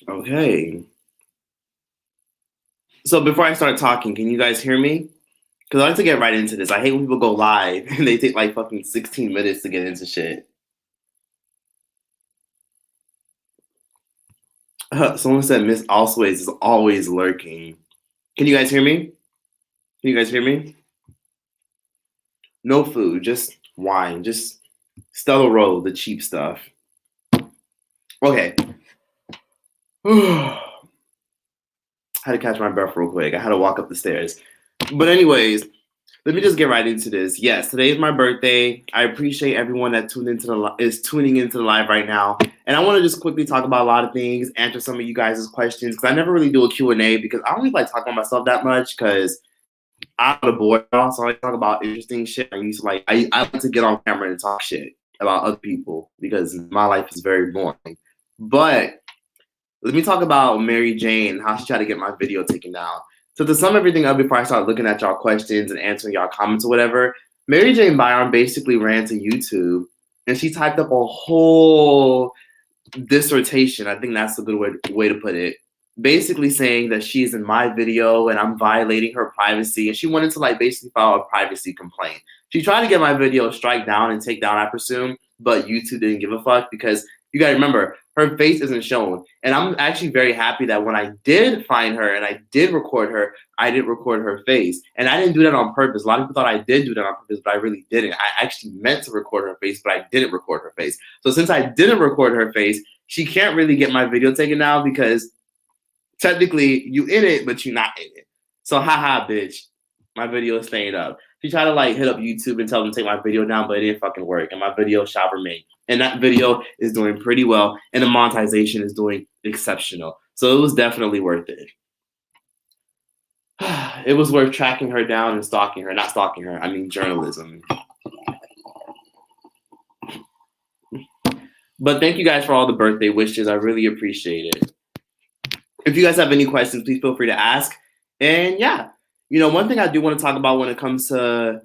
Okay. So before I start talking, can you guys hear me? Because I like to get right into this. I hate when people go live and they take like fucking 16 minutes to get into shit. Someone said Miss Always is always lurking. Can you guys hear me? Can you guys hear me? No food, just wine, just Stella Roll, the cheap stuff. Okay. Had to catch my breath real quick. I had to walk up the stairs. But anyways, let me just get right into this. Yes, today is my birthday. I appreciate everyone that is tuning into the live right now. And I want to just quickly talk about a lot of things, answer some of you guys' questions, because I never really do a Q&A because I don't really like talking about myself that much because I'm a boy, so I like talk about interesting shit. I like to get on camera and talk shit about other people because my life is very boring. But let me talk about Maryjane, how she tried to get my video taken down. So to sum everything up before I start looking at y'all questions and answering y'all comments or whatever, Maryjane Byarm basically ran to YouTube and she typed up a whole dissertation. I think that's a good way to put it. Basically saying that she's in my video and I'm violating her privacy. And she wanted to like basically file a privacy complaint. She tried to get my video strike down and take down, I presume, but YouTube didn't give a fuck because you gotta remember, her face isn't shown. And I'm actually very happy that when I did find her and I did record her, I didn't record her face. And I didn't do that on purpose. A lot of people thought I did do that on purpose, but I really didn't. I actually meant to record her face, but I didn't record her face. So since I didn't record her face, she can't really get my video taken down because technically you in it, but you're not in it. So haha, bitch. My video is staying up. She tried to like hit up YouTube and tell them to take my video down, but it didn't fucking work. And my video shall remain. And that video is doing pretty well. And the monetization is doing exceptional. So it was definitely worth it. It was worth tracking her down and stalking her. Not stalking her, I mean journalism. But thank you guys for all the birthday wishes. I really appreciate it. If you guys have any questions, please feel free to ask. And yeah, one thing I do want to talk about when it comes to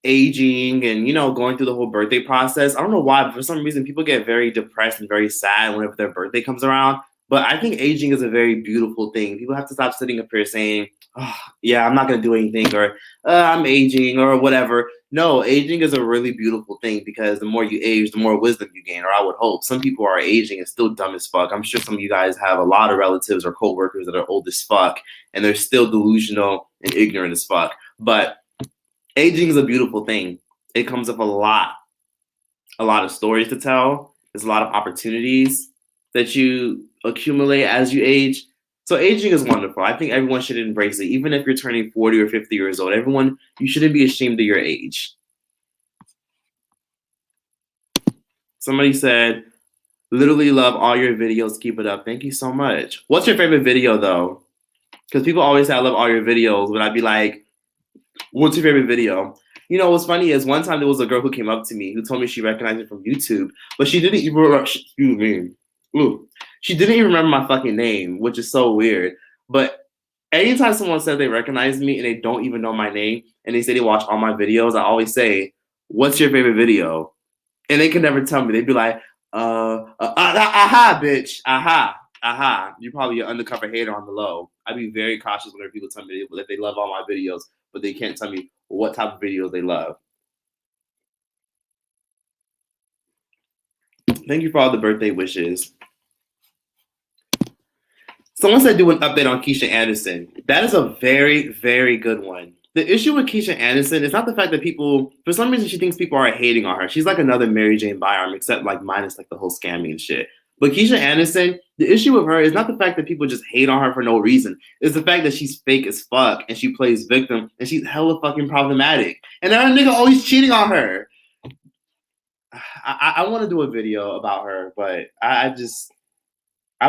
aging and, going through the whole birthday process. I don't know why, but for some reason, people get very depressed and very sad whenever their birthday comes around. But I think aging is a very beautiful thing. People have to stop sitting up here saying, oh, yeah, I'm not going to do anything, or I'm aging, or whatever. No, aging is a really beautiful thing because the more you age, the more wisdom you gain, or I would hope. Some people are aging and still dumb as fuck. I'm sure some of you guys have a lot of relatives or coworkers that are old as fuck, and they're still delusional and ignorant as fuck. But aging is a beautiful thing. It comes with a lot of stories to tell. There's a lot of opportunities that you accumulate as you age. So aging is wonderful. I think everyone should embrace it. Even if you're turning 40 or 50 years old, you shouldn't be ashamed of your age. Somebody said, literally love all your videos. Keep it up. Thank you so much. What's your favorite video though? Because people always say I love all your videos, but I'd be like, what's your favorite video? What's funny is one time there was a girl who came up to me who told me she recognized it from YouTube, but she didn't even, she didn't even remember my fucking name, which is so weird. But anytime someone says they recognize me and they don't even know my name and they say they watch all my videos, I always say, what's your favorite video? And they can never tell me. They'd be like, aha, bitch, aha. You're probably an undercover hater on the low. I'd be very cautious whenever people tell me that they love all my videos, but they can't tell me what type of videos they love. Thank you for all the birthday wishes. Someone said do an update on Keesha Anderson. That is a very, very good one. The issue with Keesha Anderson is not the fact that people, for some reason, she thinks people are hating on her. She's like another Maryjane Byarm, except like minus like the whole scamming and shit. But Keesha Anderson, the issue with her is not the fact that people just hate on her for no reason. It's the fact that she's fake as fuck and she plays victim and she's hella fucking problematic. And then her nigga always cheating on her. I want to do a video about her, but I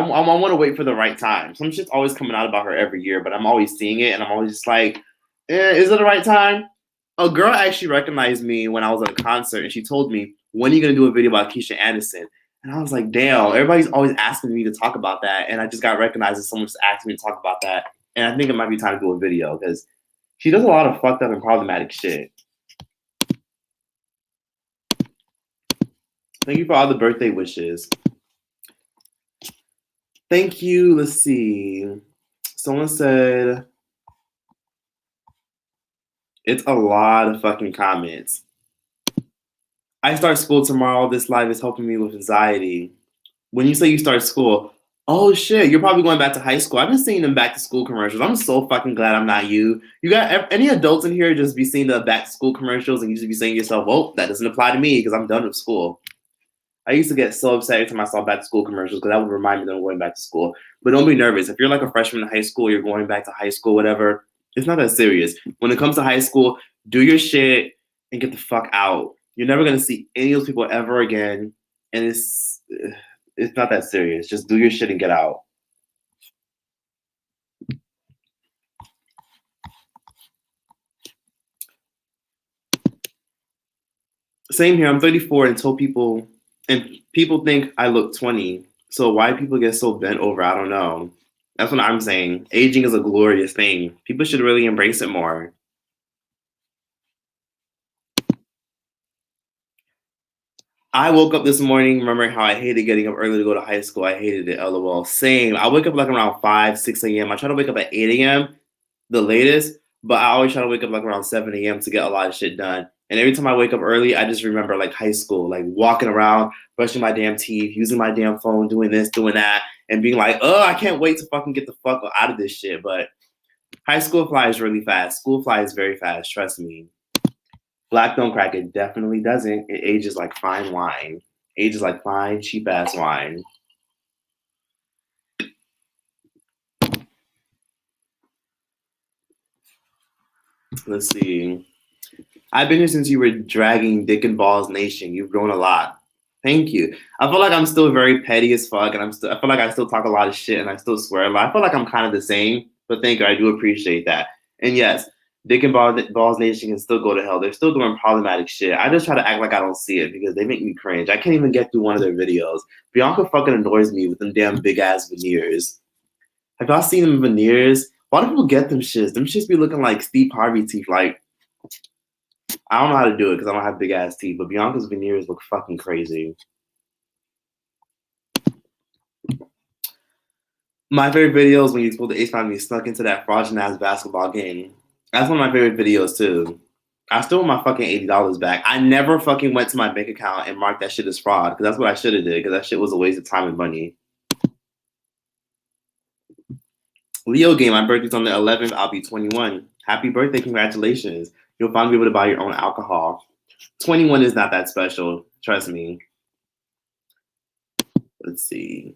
want to wait for the right time. Some shit's always coming out about her every year, but I'm always seeing it and I'm always just like, is it the right time? A girl actually recognized me when I was at a concert and she told me, when are you going to do a video about Keesha Anderson? And I was like, damn, everybody's always asking me to talk about that. And I just got recognized as someone just asked me to talk about that. And I think it might be time to do a video because she does a lot of fucked up and problematic shit. Thank you for all the birthday wishes. Thank you. Let's see. Someone said it's a lot of fucking comments. I start school tomorrow. This live is helping me with anxiety. When you say you start school, oh shit, you're probably going back to high school. I've been seeing them back to school commercials. I'm so fucking glad I'm not you. You got any adults in here just be seeing the back to school commercials and you just be saying to yourself, well, that doesn't apply to me because I'm done with school. I used to get so upset every time I saw back to school commercials because that would remind me that I'm going back to school. But don't be nervous. If you're like a freshman in high school, you're going back to high school, whatever, it's not that serious. When it comes to high school, do your shit and get the fuck out. You're never going to see any of those people ever again. And it's not that serious. Just do your shit and get out. Same here. I'm 34 and people think I look 20. So why people get so bent over, I don't know. That's what I'm saying. Aging is a glorious thing. People should really embrace it more. I woke up this morning, remember how I hated getting up early to go to high school. I hated it, LOL. Same. I wake up like around 5, 6 a.m. I try to wake up at 8 a.m., the latest, but I always try to wake up like around 7 a.m. to get a lot of shit done. And every time I wake up early, I just remember like high school, like walking around, brushing my damn teeth, using my damn phone, doing this, doing that, and being like, oh, I can't wait to fucking get the fuck out of this shit. But high school flies really fast. School flies very fast, trust me. Black don't crack, it definitely doesn't. It ages like fine wine. Ages like fine, cheap ass wine. Let's see. I've been here since you were dragging Dick and Balls Nation. You've grown a lot. Thank you. I feel like I'm still very petty as fuck, and I feel like I still talk a lot of shit and I still swear a lot. I feel like I'm kind of the same, but thank you. I do appreciate that. And yes, Dick and Balls Nation can still go to hell. They're still doing problematic shit. I just try to act like I don't see it because they make me cringe. I can't even get through one of their videos. Bianca fucking annoys me with them damn big ass veneers. Have y'all seen them veneers? Why do people get them shits? Them shits be looking like Steve Harvey teeth. Like, I don't know how to do it because I don't have big ass teeth, but Bianca's veneers look fucking crazy. My favorite videos when you told the Ace family snuck into that fraudulent ass basketball game. That's one of my favorite videos too. I still want my fucking $80 back. I never fucking went to my bank account and marked that shit as fraud because that's what I should have did because that shit was a waste of time and money. Leo game, my birthday's on the 11th. I'll be 21. Happy birthday, congratulations. You'll finally be able to buy your own alcohol. 21 is not that special, trust me. Let's see.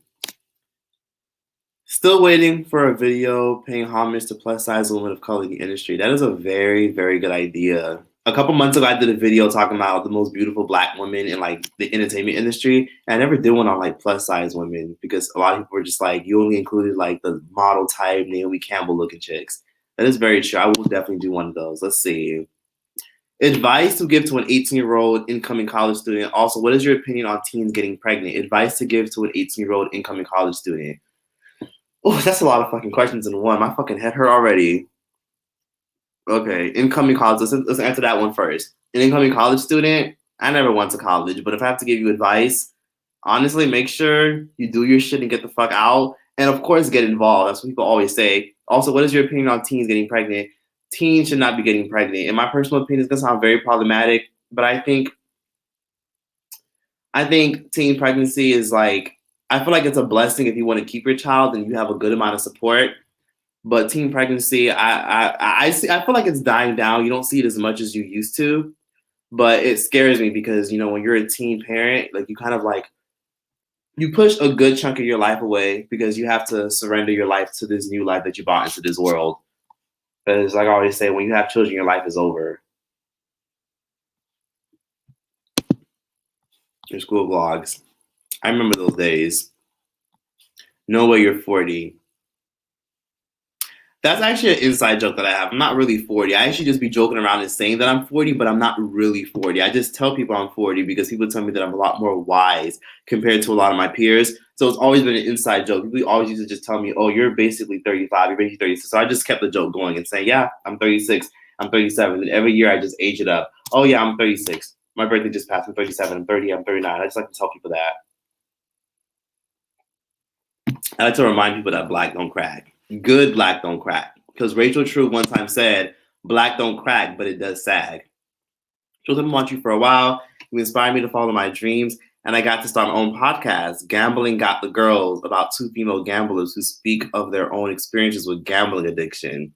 Still waiting for a video paying homage to plus size women of color in the industry. That is a very, very good idea. A couple months ago, I did a video talking about the most beautiful Black women in like the entertainment industry. And I never did one on like plus size women because a lot of people were just like, you only included like the model type, Naomi Campbell looking chicks. That is very true. I will definitely do one of those. Let's see. Advice to give to an 18-year-old incoming college student. Also, what is your opinion on teens getting pregnant? Advice to give to an 18-year-old incoming college student. Oh, that's a lot of fucking questions in one. My fucking head hurt already. Okay, incoming college. Let's answer that one first. An incoming college student, I never went to college, but if I have to give you advice, honestly, make sure you do your shit and get the fuck out. And of course, get involved. That's what people always say. Also, what is your opinion on teens getting pregnant? Teens should not be getting pregnant. In my personal opinion, it's gonna sound very problematic, but I think teen pregnancy is like, I feel like it's a blessing if you want to keep your child and you have a good amount of support. But teen pregnancy, I feel like it's dying down. You don't see it as much as you used to, but it scares me because, you know, when you're a teen parent, like you kind of like, you push a good chunk of your life away because you have to surrender your life to this new life that you brought into this world. Because like I always say, when you have children, your life is over. Your school vlogs. I remember those days. No way you're 40. That's actually an inside joke that I have. I'm not really 40. I actually just be joking around and saying that I'm 40, but I'm not really 40. I just tell people I'm 40 because people tell me that I'm a lot more wise compared to a lot of my peers. So it's always been an inside joke. People always used to just tell me, oh, you're basically 35, you're basically 36. So I just kept the joke going and saying, yeah, I'm 36, I'm 37. And every year I just age it up. Oh, yeah, I'm 36. My birthday just passed. I'm 37, I'm 30, I'm 39. I just like to tell people that. I like to remind people that black don't crack. Good black don't crack. Because Rachel True one time said, black don't crack, but it does sag. She was I've watching you for a while. You inspired me to follow my dreams. And I got to start my own podcast, Gambling Got the Girls, about two female gamblers who speak of their own experiences with gambling addiction.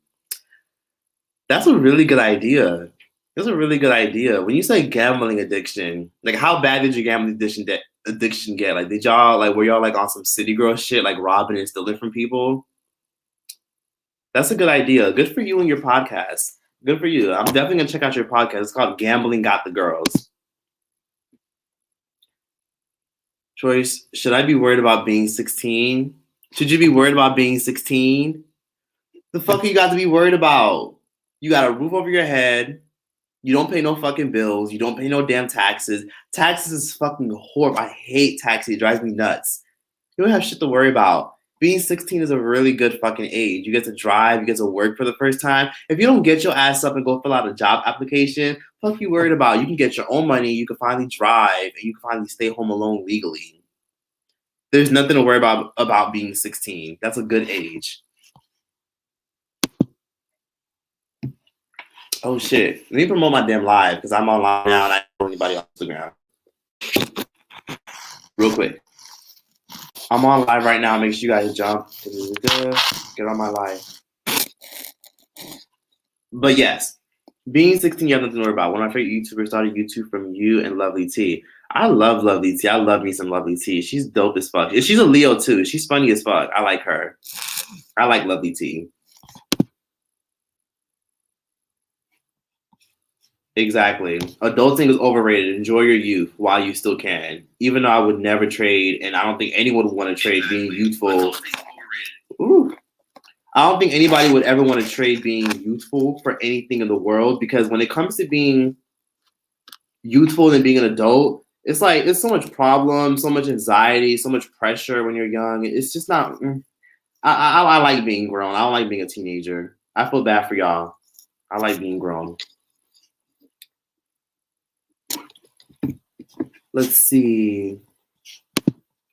That's a really good idea. That's a really good idea. When you say gambling addiction, like how bad did your gambling addiction get? Like did y'all were y'all like on some city girl shit, like robbing and stealing from people? That's a good idea. Good for you and your podcast. Good for you. I'm definitely gonna check out your podcast. It's called Gambling Got the Girls. Troyce, should I be worried about being 16? Should you be worried about being 16? The fuck you got to be worried about? You got a roof over your head. You don't pay no fucking bills. You don't pay no damn taxes. Taxes is fucking horrible. I hate taxes. It drives me nuts. You don't have shit to worry about. Being 16 is a really good fucking age. You get to drive. You get to work for the first time. If you don't get your ass up and go fill out a job application, fuck you worried about. You can get your own money. You can finally drive. And you can finally stay home alone legally. There's nothing to worry about being 16. That's a good age. Oh shit. Let me promote my damn live because I'm online now and I don't know anybody on Instagram. Real quick. I'm on live right now. Make sure you guys jump. Get on my live. But yes, being 16, you have nothing to worry about. One of my favorite YouTubers started YouTube from you and Lovely T. I love Lovely T. I love me some Lovely T. She's dope as fuck. She's a Leo too. She's funny as fuck. I like her. I like Lovely T. Exactly. Adulting is overrated. Enjoy your youth while you still can. Even though I would never trade, and I don't think anyone would want to trade being youthful. Ooh. I don't think anybody would ever want to trade being youthful for anything in the world, because when it comes to being youthful and being an adult, it's like it's so much problem, so much anxiety, so much pressure when you're young. It's just not. I like being grown. I don't like being a teenager. I feel bad for y'all. I like being grown. Let's see.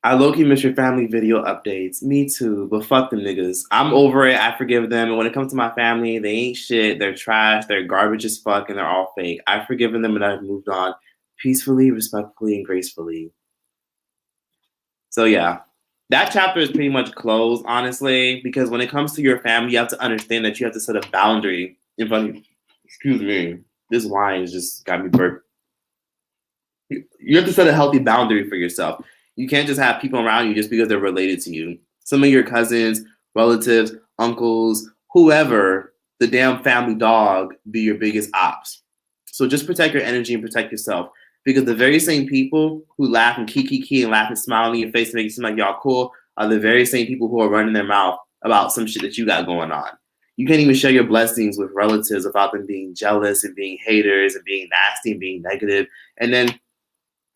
I low-key miss your family video updates. Me too, but fuck them niggas. I'm over it. I forgive them. And when it comes to my family, they ain't shit. They're trash. They're garbage as fuck, and they're all fake. I've forgiven them and I've moved on peacefully, respectfully, and gracefully. So yeah, that chapter is pretty much closed, honestly, because when it comes to your family, you have to understand that you have to set a boundary in front of you. Excuse me. This wine has just got me burped. You have to set a healthy boundary for yourself. You can't just have people around you just because they're related to you. Some of your cousins, relatives, uncles, whoever, the damn family dog be your biggest ops. So just protect your energy and protect yourself. Because the very same people who laugh and kiki and laugh and smile in your face to make you seem like y'all cool are the very same people who are running their mouth about some shit that you got going on. You can't even share your blessings with relatives without them being jealous and being haters and being nasty and being negative. And then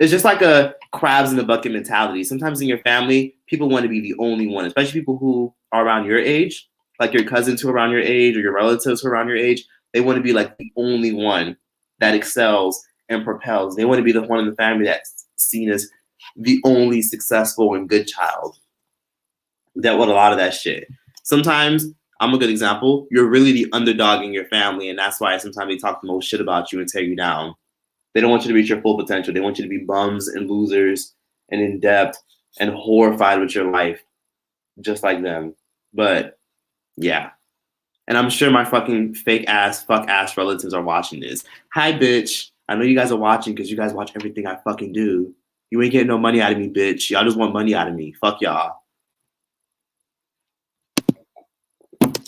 it's just like a crabs in the bucket mentality. Sometimes in your family, people want to be the only one, especially people who are around your age, like your cousins who are around your age or your relatives who are around your age. They want to be like the only one that excels and propels. They want to be the one in the family that's seen as the only successful and good child. That what a lot of that shit. Sometimes, I'm a good example, you're really the underdog in your family, and that's why sometimes they talk the most shit about you and tear you down. They don't want you to reach your full potential. They want you to be bums and losers and in debt and horrified with your life, just like them. But yeah. And I'm sure my fucking fake ass, fuck ass relatives are watching this. Hi, bitch. I know you guys are watching because you guys watch everything I fucking do. You ain't getting no money out of me, bitch. Y'all just want money out of me. Fuck y'all.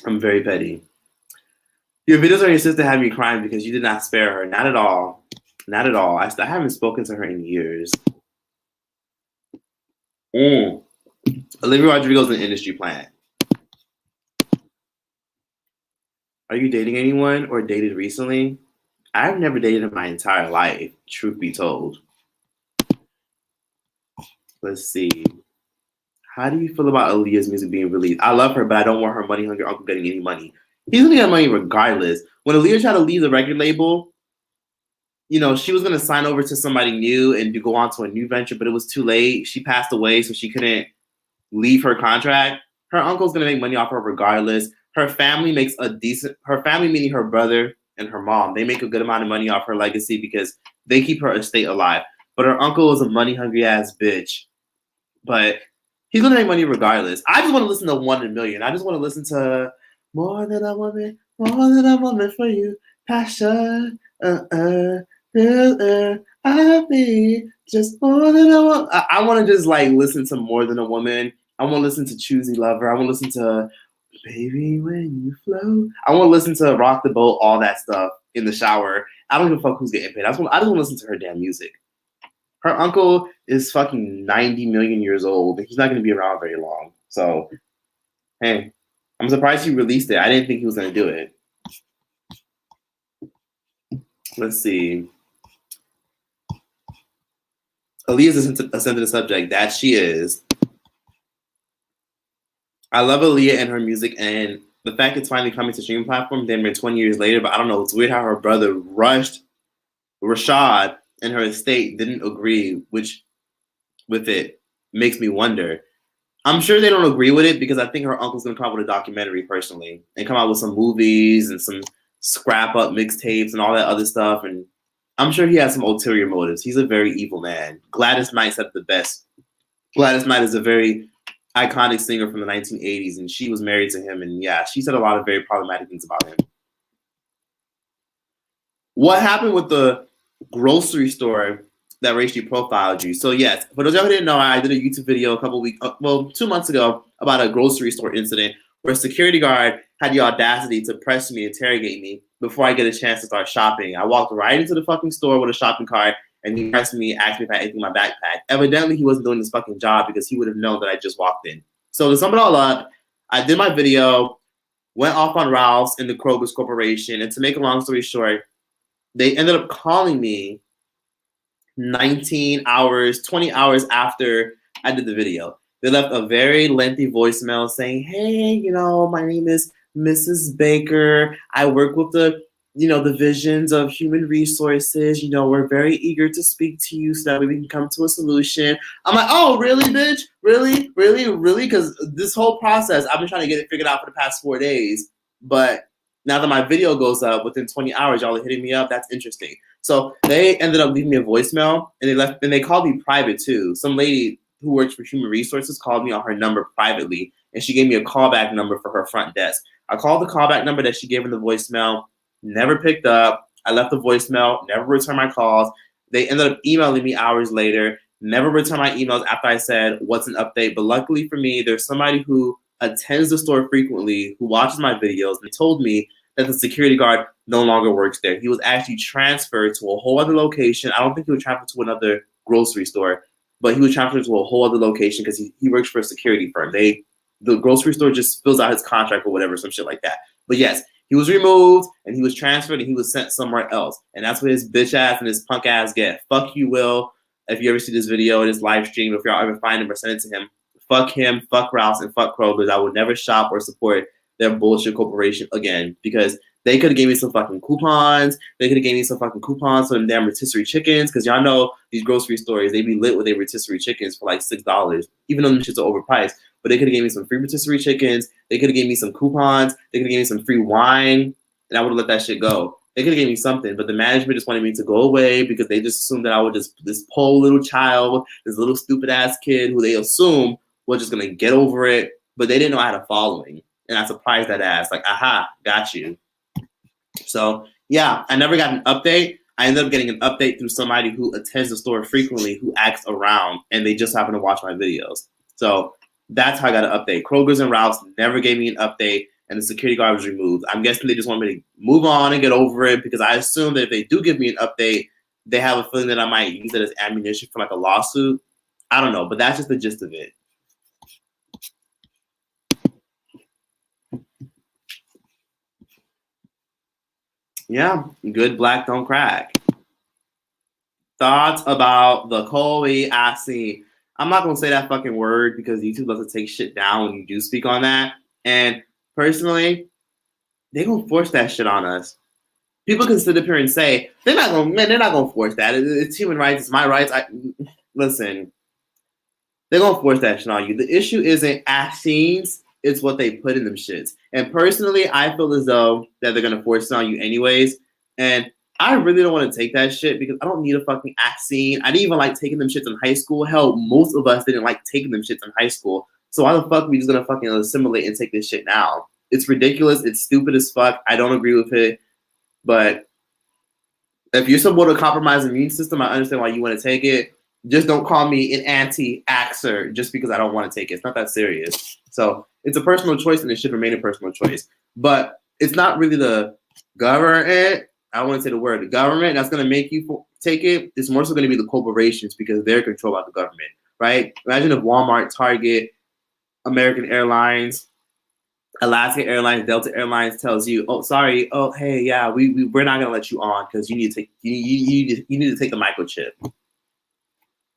I'm very petty. Your videos on your sister had me crying because you did not spare her. Not at all. Not at all. I haven't spoken to her in years. Olivia Rodrigo's an industry plant. Are you dating anyone or dated recently? I've never dated in my entire life, truth be told. Let's see. How do you feel about Aaliyah's music being released? I love her, but I don't want her money hungry uncle getting any money. He's gonna get money regardless. When Aaliyah tried to leave the record label, you know, she was gonna sign over to somebody new and to go on to a new venture, but it was too late. She passed away, so she couldn't, leave her contract, her uncle's gonna make money off her regardless. Her family makes her family meaning her brother and her mom, they make a good amount of money off her legacy because they keep her estate alive. But her uncle is a money hungry ass bitch. But he's gonna make money regardless. I just want to listen to 1 in a Million. I just want to listen to more than a woman for you. Passion, I be just more than a woman. I want to just like listen to More Than a Woman. I want to listen to Choosy Lover. I want to listen to Baby When You Flow. I want to listen to Rock the Boat, all that stuff in the shower. I don't give a fuck who's getting paid. I just want to listen to her damn music. Her uncle is fucking 90 million years old. He's not going to be around very long. So, hey, I'm surprised he released it. I didn't think he was going to do it. Let's see. Aaliyah's a sensitive subject. That she is. I love Aaliyah and her music, and the fact it's finally coming to streaming platform, damn near 20 years later, but I don't know. It's weird how her brother rushed Rashad and her estate didn't agree, which with it makes me wonder. I'm sure they don't agree with it because I think her uncle's gonna come out with a documentary personally and come out with some movies and some scrap up mixtapes and all that other stuff. And I'm sure he has some ulterior motives. He's a very evil man. Gladys Knight said the best. Gladys Knight is a very iconic singer from the 1980s, and she was married to him. And yeah, she said a lot of very problematic things about him. What happened with the grocery store that racially profiled you? So yes, for those of you who didn't know, I did a YouTube video 2 months ago about a grocery store incident where a security guard had the audacity to press me, interrogate me before I get a chance to start shopping. I walked right into the fucking store with a shopping cart, and he pressed me, asked me if I had anything in my backpack. Evidently, he wasn't doing his fucking job because he would have known that I just walked in. So to sum it all up, I did my video, went off on Ralph's in the Kroger's Corporation, and to make a long story short, they ended up calling me 19 hours, 20 hours after I did the video. They left a very lengthy voicemail saying, hey, my name is Mrs. Baker. I work with the divisions of human resources. We're very eager to speak to you so that we can come to a solution. I'm like, oh, really, bitch? Really? Because this whole process, I've been trying to get it figured out for the past 4 days. But now that my video goes up within 20 hours, y'all are hitting me up. That's interesting. So they ended up leaving me a voicemail, and they called me private too. Some lady who works for human resources called me on her number privately, and she gave me a callback number for her front desk. I called the callback number that she gave in the voicemail, never picked up. I left the voicemail, never returned my calls. They ended up emailing me hours later, never returned my emails after I said, what's an update? But luckily for me, there's somebody who attends the store frequently, who watches my videos, and told me that the security guard no longer works there. He was actually transferred to a whole other location. I don't think he was transferred to another grocery store, but he was transferred to a whole other location because he works for a security firm. The grocery store just fills out his contract or whatever, some shit like that. But yes, he was removed and he was transferred and he was sent somewhere else. And that's what his bitch ass and his punk ass get. Fuck you, Will. If you ever see this video, this live stream, if y'all ever find him or send it to him, fuck him, fuck Rouse, and fuck Kroger's. I would never shop or support their bullshit corporation again because they could have gave me some fucking coupons. They could have gave me some fucking coupons for them damn rotisserie chickens because y'all know these grocery stores, they be lit with their rotisserie chickens for like $6, even though them shits are overpriced. But they could have gave me some free rotisserie chickens. They could have gave me some coupons. They could have gave me some free wine, and I would have let that shit go. They could have gave me something, but the management just wanted me to go away because they just assumed that I would just, this poor little child, this little stupid ass kid who they assume was just gonna get over it, but they didn't know I had a following. And I surprised that ass, like, aha, got you. So yeah, I never got an update. I ended up getting an update through somebody who attends the store frequently, who acts around, and they just happen to watch my videos. So that's how I got an update. Kroger's and Ralph's never gave me an update, and the security guard was removed. I'm guessing they just want me to move on and get over it because I assume that if they do give me an update, they have a feeling that I might use it as ammunition for like a lawsuit. I don't know, but that's just the gist of it. Yeah, good black don't crack. Thoughts about the Kobe I see. I'm not going to say that fucking word because YouTube doesn't take shit down when you do speak on that. And personally, they're going to force that shit on us. People can sit up here and say, they're not going to force that. It's human rights. It's my rights. Listen, they're gonna force that shit on you. The issue isn't ass scenes, it's what they put in them shits. And personally, I feel as though that they're gonna force it on you anyways. And I really don't want to take that shit because I don't need a fucking ass scene. I didn't even like taking them shits in high school. Hell, most of us didn't like taking them shits in high school. So why the fuck are we just gonna fucking assimilate and take this shit now? It's ridiculous. It's stupid as fuck. I don't agree with it. But if you're someone with a compromised immune system, I understand why you want to take it. Just don't call me an anti-axer just because I don't want to take it. It's not that serious. So it's a personal choice and it should remain a personal choice. But it's not really the government, I want to say the word, the government that's going to make you take it. It's more so going to be the corporations because they're controlled by the government, right? Imagine if Walmart, Target, American Airlines, Alaska Airlines, Delta Airlines tells you, oh, sorry, oh, hey, yeah, we're not going to let you on because you need to take you need to take the microchip.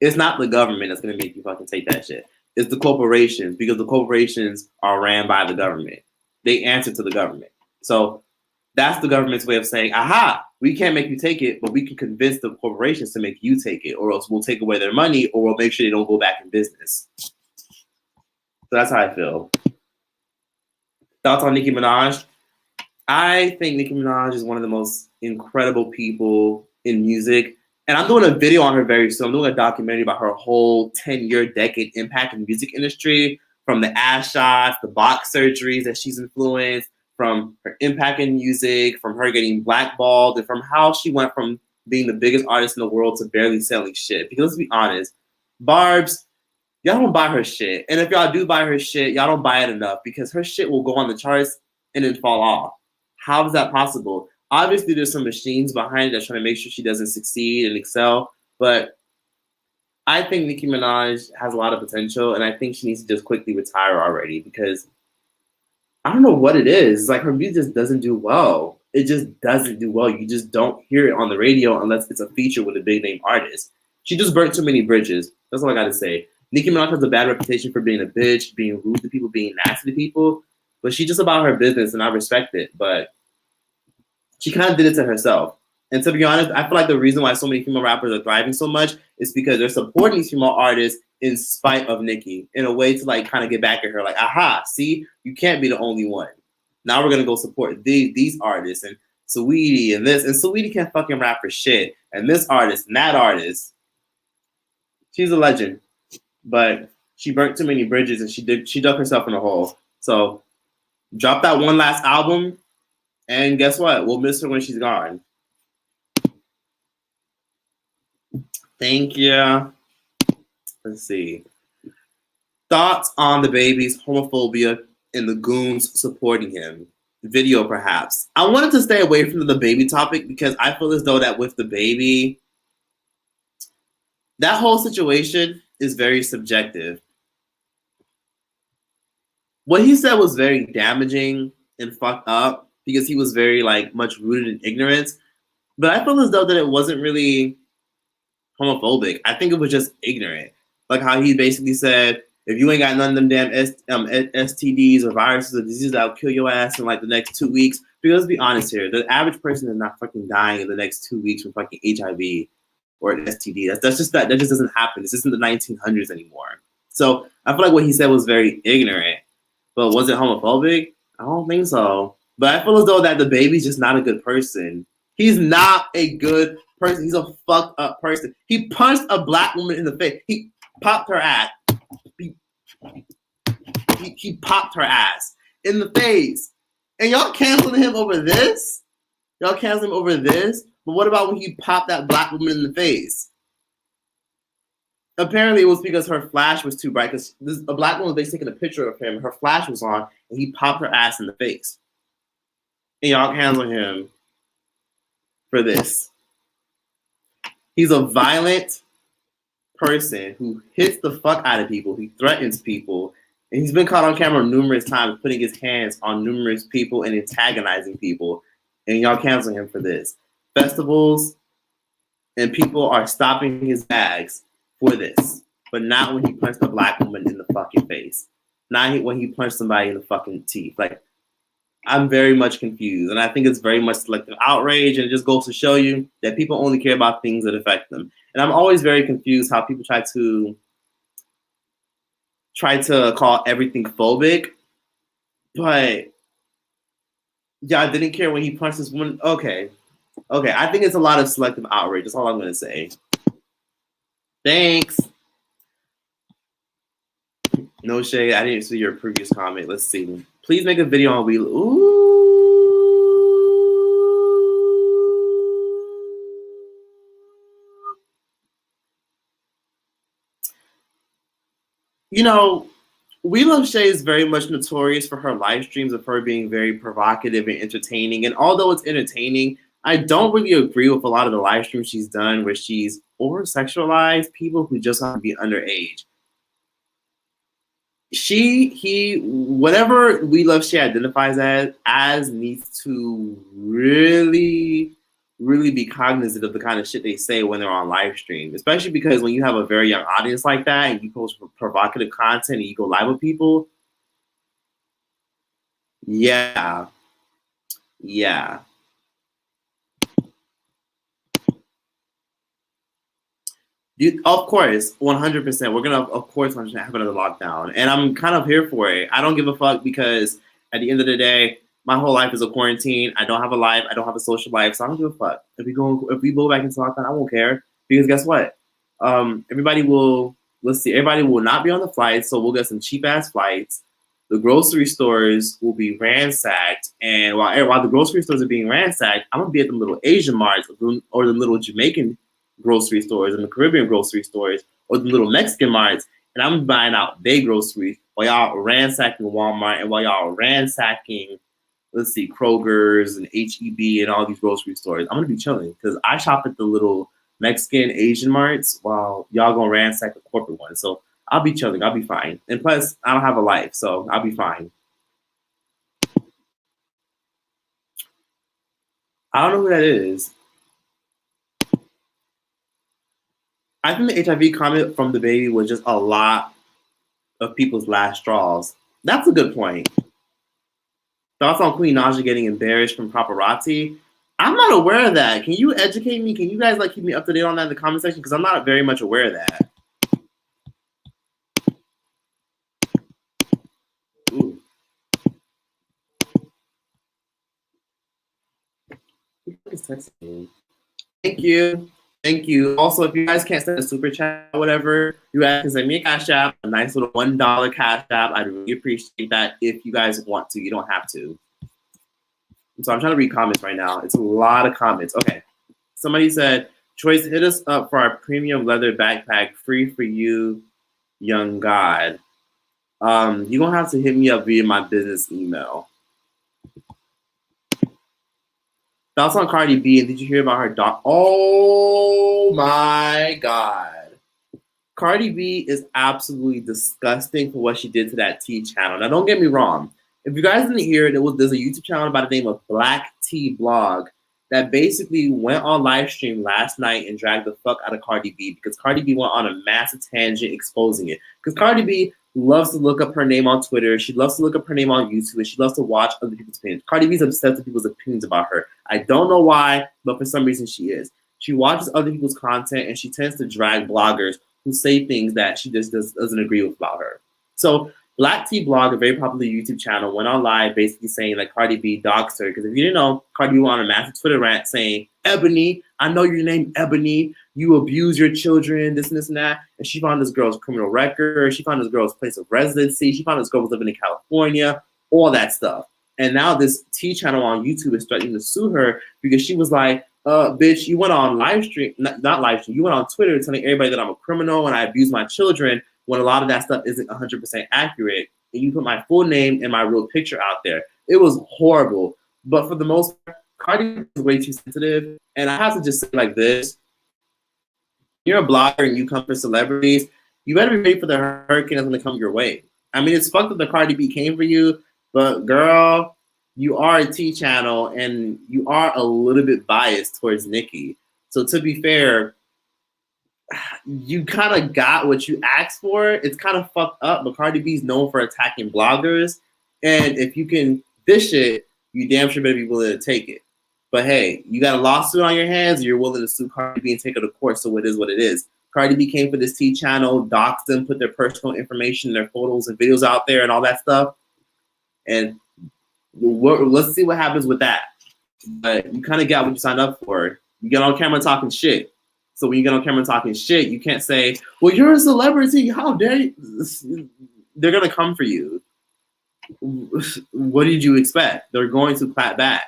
It's not the government that's going to make you fucking take that shit. It's the corporations because the corporations are ran by the government. They answer to the government. So that's the government's way of saying, aha, we can't make you take it, but we can convince the corporations to make you take it, or else we'll take away their money, or we'll make sure they don't go back in business. So that's how I feel. Thoughts on Nicki Minaj? I think Nicki Minaj is one of the most incredible people in music. And I'm doing a video on her very soon. I'm doing a documentary about her whole 10-year decade impact in the music industry, from the ass shots, the box surgeries that she's influenced, from her impact in music, from her getting blackballed, and from how she went from being the biggest artist in the world to barely selling shit. Because let's be honest, Barb's, y'all don't buy her shit. And if y'all do buy her shit, y'all don't buy it enough because her shit will go on the charts and then fall off. How is that possible? Obviously, there's some machines behind it that's trying to make sure she doesn't succeed and excel. But I think Nicki Minaj has a lot of potential, and I think she needs to just quickly retire already because I don't know what it is. Like, her music just doesn't do well. It just doesn't do well. You just don't hear it on the radio unless it's a feature with a big name artist. She just burnt too many bridges. That's all I got to say. Nicki Minaj has a bad reputation for being a bitch, being rude to people, being nasty to people. But she's just about her business, and I respect it. But she kind of did it to herself. And to be honest, I feel like the reason why so many female rappers are thriving so much is because they're supporting these female artists in spite of Nicki, in a way to like kind of get back at her. Like, aha, see, you can't be the only one. Now we're going to go support these artists and Saweetie and this. And Saweetie can't fucking rap for shit. And this artist and that artist. She's a legend. But she burnt too many bridges and she dug herself in a hole. So drop that one last album. And guess what? We'll miss her when she's gone. Thank you. Let's see. Thoughts on DaBaby's homophobia and the goons supporting him? Video, perhaps. I wanted to stay away from the DaBaby topic because I feel as though that with DaBaby, that whole situation is very subjective. What he said was very damaging and fucked up because he was very much rooted in ignorance. But I feel as though that it wasn't really homophobic. I think it was just ignorant. Like how he basically said, if you ain't got none of them damn STDs or viruses or diseases, that'll kill your ass in the next 2 weeks. Because let's be honest here, the average person is not fucking dying in the next 2 weeks from fucking HIV or an STD. That just doesn't happen. This isn't the 1900s anymore. So I feel like what he said was very ignorant. But was it homophobic? I don't think so. But I feel as though that DaBaby's just not a good person. He's not a good person. He's a fucked up person. He punched a black woman in the face. He popped her ass. He popped her ass in the face. And y'all canceling him over this? Y'all canceling him over this? But what about when he popped that black woman in the face? Apparently it was because her flash was too bright because a black woman was basically taking a picture of him. Her flash was on and he popped her ass in the face. And y'all canceling him for this. He's a violent person who hits the fuck out of people. He threatens people. And he's been caught on camera numerous times putting his hands on numerous people and antagonizing people. And y'all canceling him for this. Festivals and people are stopping his bags for this. But not when he punched a black woman in the fucking face. Not when he punched somebody in the fucking teeth. I'm very much confused. And I think it's very much selective outrage. And it just goes to show you that people only care about things that affect them. And I'm always very confused how people try to tried to call everything phobic, but y'all didn't care when he punched this woman. Okay. I think it's a lot of selective outrage. That's all I'm going to say. Thanks. No shade. I didn't see your previous comment. Let's see. Please make a video on We. Ooh. You know, We Love Shay is very much notorious for her live streams of her being very provocative and entertaining. And although it's entertaining, I don't really agree with a lot of the live streams she's done where she's over-sexualized people who just want to be underage. Whatever We Love Shay identifies as needs to really be cognizant of the kind of shit they say when they're on live stream, especially because when you have a very young audience like that and you post provocative content and you go live with people, yeah. Of course, 100%. We're gonna, of course, have another lockdown, and I'm kind of here for it. I don't give a fuck because at the end of the day, my whole life is a quarantine. I don't have a life. I don't have a social life, so I don't give a fuck. If we go back into lockdown, I won't care because guess what? Everybody will not be on the flights, so we'll get some cheap ass flights. The grocery stores will be ransacked, and while the grocery stores are being ransacked, I'm gonna be at the little Asian marts or the little Jamaican grocery stores and the Caribbean grocery stores or the little Mexican marts, and I'm buying out their groceries while y'all are ransacking Walmart and while y'all are ransacking, let's see, Kroger's and HEB and all these grocery stores. I'm gonna be chilling because I shop at the little Mexican Asian marts while y'all gonna ransack the corporate one. So I'll be chilling. I'll be fine. And plus, I don't have a life, so I'll be fine. I don't know who that is. I think the HIV comment from DaBaby was just a lot of people's last straws. That's a good point. Thoughts on Queen Naja getting embarrassed from paparazzi? I'm not aware of that. Can you educate me? Can you guys keep me up to date on that in the comment section? Because I'm not very much aware of that. Ooh. Thank you. Thank you. Also, if you guys can't send a super chat or whatever, you guys can send me a cash app, a nice little $1 cash app. I'd really appreciate that if you guys want to. You don't have to. So I'm trying to read comments right now. It's a lot of comments. Okay. Somebody said, Troyce, hit us up for our premium leather backpack, free for you, young God. You're going to have to hit me up via my business email. Thoughts on Cardi B, and did you hear about her dog? Oh my God. Cardi B is absolutely disgusting for what she did to that T channel. Now, don't get me wrong. If you guys didn't hear it, there's a YouTube channel by the name of Black T Blog that basically went on live stream last night and dragged the fuck out of Cardi B because Cardi B went on a massive tangent exposing it. Because Cardi B loves to look up her name on Twitter. She loves to look up her name on YouTube, and she loves to watch other people's opinions. Cardi B's obsessed with people's opinions about her. I don't know why, but for some reason she is. She watches other people's content, and she tends to drag bloggers who say things that she just doesn't agree with about her. So Black T Blog, a very popular YouTube channel, went on live basically saying like Cardi B doxed her. Because if you didn't know, Cardi B went on a massive Twitter rant saying, Ebony, I know your name, Ebony. You abuse your children, this and this and that. And she found this girl's criminal record. She found this girl's place of residency. She found this girl was living in California, all that stuff. And now this T channel on YouTube is threatening to sue her because she was like, bitch, you went on live stream, not live stream, you went on Twitter telling everybody that I'm a criminal and I abuse my children when a lot of that stuff isn't 100% accurate. And you put my full name and my real picture out there. It was horrible. But for the most part, Cardi is way too sensitive. And I have to just say like this. You're a blogger and you come for celebrities, you better be ready for the hurricane that's going to come your way. I mean, it's fucked up that Cardi B came for you, but girl, you are a T channel and you are a little bit biased towards NICKI. So to be fair, you kind of got what you asked for. It's kind of fucked up, but Cardi B's known for attacking bloggers. And if you can dish it, you damn sure better be willing to take it. But hey, you got a lawsuit on your hands, you're willing to sue Cardi B and take her to court, so it is what it is. Cardi B came for this T channel, doxed them, put their personal information, their photos and videos out there and all that stuff. And let's see what happens with that. But you kind of got what you signed up for. You get on camera talking shit. So when you get on camera talking shit, you can't say, well, you're a celebrity. How dare you? They're going to come for you. What did you expect? They're going to clap back.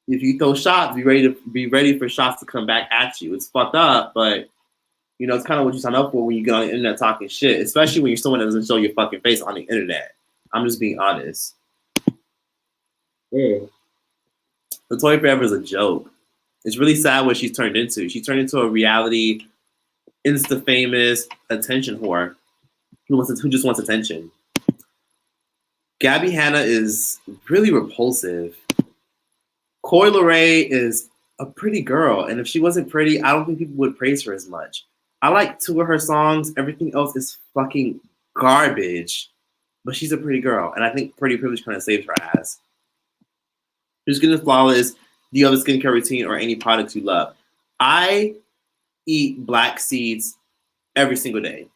If you throw shots, be ready for shots to come back at you. It's fucked up, but you know, it's kind of what you sign up for when you get on the internet talking shit, especially when you're someone that doesn't show your fucking face on the internet. I'm just being honest. Yeah. Latoya Forever is a joke. It's really sad what she's turned into. She turned into a reality, insta-famous attention whore who just wants attention. Gabby Hanna is really repulsive. Coi Leray is a pretty girl, and if she wasn't pretty, I don't think people would praise her as much. I like 2 of her songs. Everything else is fucking garbage, but she's a pretty girl, and I think Pretty Privilege kind of saved her ass. Your skin is flawless. Do you have a skincare routine or any products you love? I eat black seeds every single day.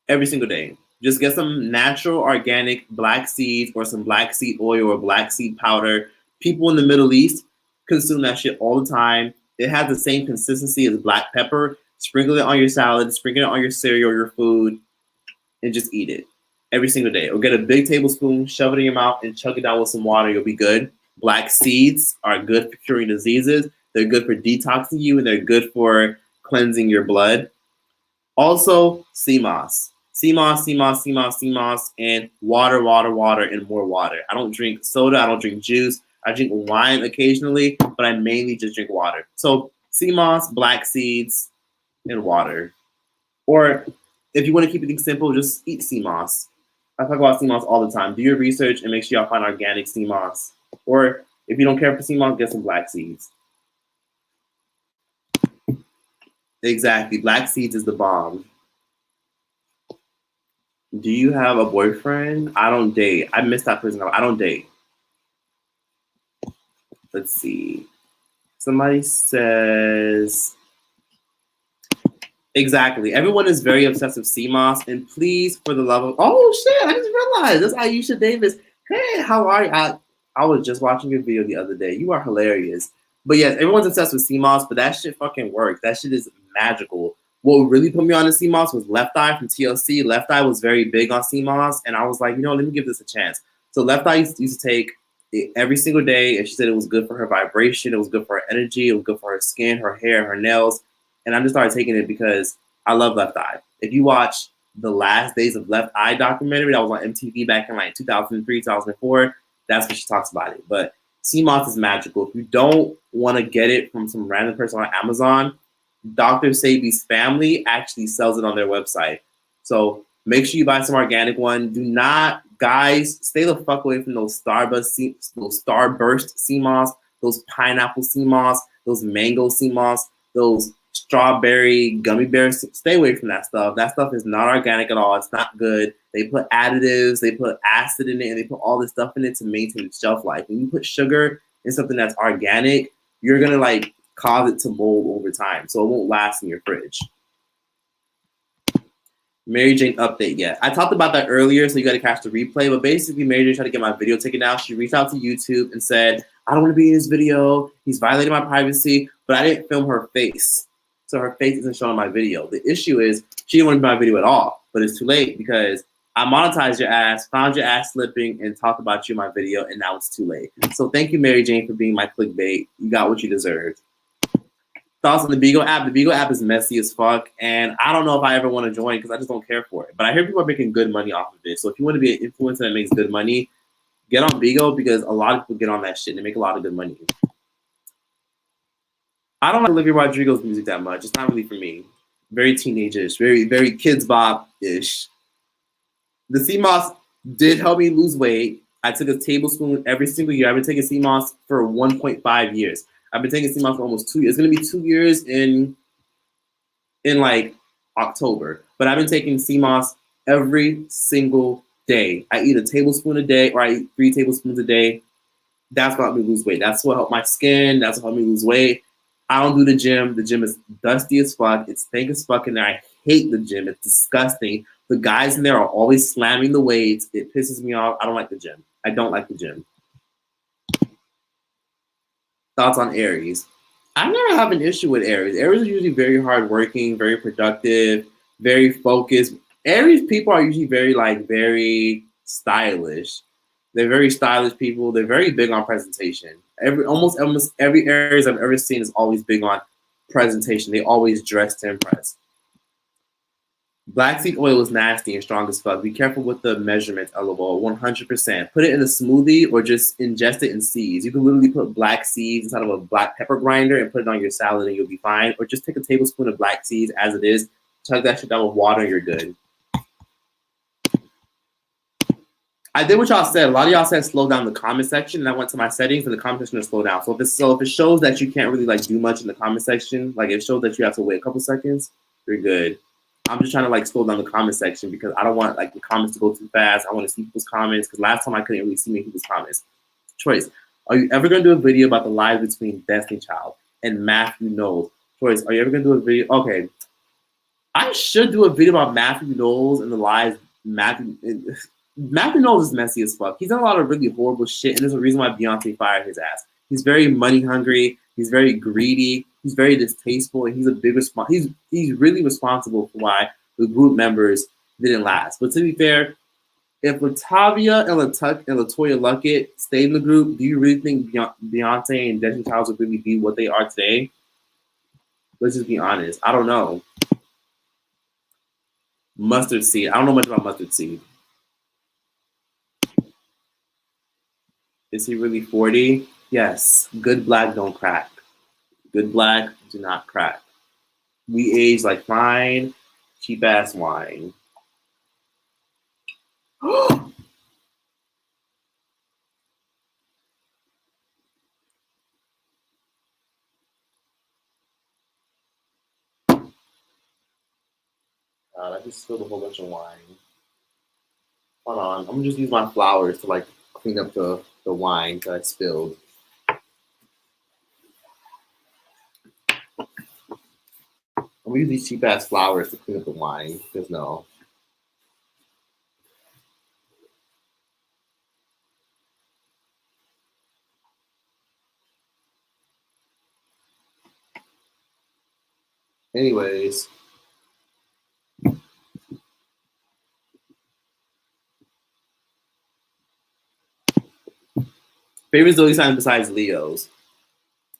Every single day. Just get some natural, organic black seeds or some black seed oil or black seed powder. People in the Middle East consume that shit all the time. It has the same consistency as black pepper. Sprinkle it on your salad, sprinkle it on your cereal, your food, and just eat it every single day. Or get a big tablespoon, shove it in your mouth, and chug it down with some water. You'll be good. Black seeds are good for curing diseases. They're good for detoxing you, and they're good for cleansing your blood. Also, sea moss. Sea moss, sea moss, sea moss, sea moss, and water, water, water, and more water. I don't drink soda. I don't drink juice. I drink wine occasionally, but I mainly just drink water. So sea moss, black seeds, and water. Or if you want to keep it simple, just eat sea moss. I talk about sea moss all the time. Do your research and make sure y'all find organic sea moss. Or if you don't care for sea moss, get some black seeds. Exactly. Black seeds is the bomb. Do you have a boyfriend? I don't date. I missed that person. I don't date. Let's see. Somebody says... Exactly. Everyone is very obsessed with sea moss. And please, for the love of... Oh, shit. I just realized. That's Aisha Davis. Hey, how are you? I was just watching your video the other day. You are hilarious. But yes, everyone's obsessed with sea moss, but that shit fucking works. That shit is magical. What really put me on the sea moss was Left Eye from TLC. Left Eye was very big on sea moss, and I was like, you know, let me give this a chance. So Left Eye used to take it every single day, and she said it was good for her vibration, it was good for her energy, it was good for her skin, her hair, her nails. And I just started taking it because I love Left Eye. If you watch the Last Days of Left Eye documentary that was on MTV back in like 2003, 2004, that's what she talks about it. But sea moss is magical. If you don't want to get it from some random person on Amazon, Dr. Sabi's family actually sells it on their website. So make sure you buy some organic one. Do not, guys, stay the fuck away from those Starburst sea moss, those pineapple sea moss, those mango sea moss, those strawberry gummy bears. Stay away from that stuff. That stuff is not organic at all. It's not good. They put additives, they put acid in it, and they put all this stuff in it to maintain its shelf life. When you put sugar in something that's organic, you're gonna like cause it to mold over time, so it won't last in your fridge. Maryjane update yet? I talked about that earlier, so you got to catch the replay. But basically, Maryjane tried to get my video taken down. She reached out to YouTube and said, "I don't want to be in his video. He's violating my privacy." But I didn't film her face, so her face isn't shown in my video. The issue is she didn't want to be in my video at all. But it's too late because I monetized your ass, found your ass slipping, and talked about you in my video, and now it's too late. So thank you, Maryjane, for being my clickbait. You got what you deserved. Thoughts on the Bigo app? The Bigo app is messy as fuck, and I don't know if I ever want to join because I just don't care for it. But I hear people are making good money off of it. So if you want to be an influencer that makes good money, get on Bigo because a lot of people get on that shit and they make a lot of good money. I don't like Olivia Rodrigo's music that much. It's not really for me. Very teenage-ish, very kids bop-ish. The sea moss did help me lose weight. I took a tablespoon every single year. I've been taking sea moss for 1.5 years. I've been taking sea moss for almost 2 years. It's gonna be 2 years in like October. But I've been taking sea moss every single day. I eat a tablespoon a day, or I eat 3 tablespoons a day. That's what helped me lose weight. That's what helped my skin. That's what helped me lose weight. I don't do the gym. The gym is dusty as fuck. It's stank as fuck in there. I hate the gym. It's disgusting. The guys in there are always slamming the weights. It pisses me off. I don't like the gym. I don't like the gym. Thoughts on Aries? I never have an issue with Aries. Aries are usually very hardworking, very productive, very focused. Aries people are usually very stylish. They're very stylish people. They're very big on presentation. Almost every Aries I've ever seen is always big on presentation. They always dress to impress. Black seed oil is nasty and strong as fuck. Be careful with the measurements, LOL. 100%. Put it in a smoothie or just ingest it in seeds. You can literally put black seeds inside of a black pepper grinder and put it on your salad and you'll be fine. Or just take a tablespoon of black seeds as it is, chug that shit down with water and you're good. I did what y'all said. A lot of y'all said slow down the comment section, and I went to my settings and the comment section is slow down. So if it shows that you can't really do much in the comment section, like it shows that you have to wait a couple seconds, you're good. I'm just trying to slow down the comment section because I don't want the comments to go too fast. I want to see people's comments because last time I couldn't really see many people's comments. Troyce, are you ever gonna do a video about the lies between Destiny Child and Matthew Knowles? Troyce, are you ever gonna do a video? Okay, I should do a video about Matthew Knowles and the lies. Matthew Knowles is messy as fuck. He's done a lot of really horrible shit, and there's a reason why Beyonce fired his ass. He's very money hungry. He's very greedy. He's very distasteful, and he's a big he's really responsible for why the group members didn't last. But to be fair, if Latavia and Latoya Luckett stayed in the group, do you really think Beyonce and Destiny Child would really be what they are today? Let's just be honest. I don't know. Mustard seed. I don't know much about mustard seed. Is he really 40? Yes. Good black don't crack. Good black do not crack. We age like fine, cheap ass wine. God, I just spilled a whole bunch of wine. Hold on. I'm gonna just use my flowers to clean up the wine that I spilled. I'm gonna use these cheap ass flowers to clean up the wine. Because no. Anyways. Favorite zodiac sign besides Leos.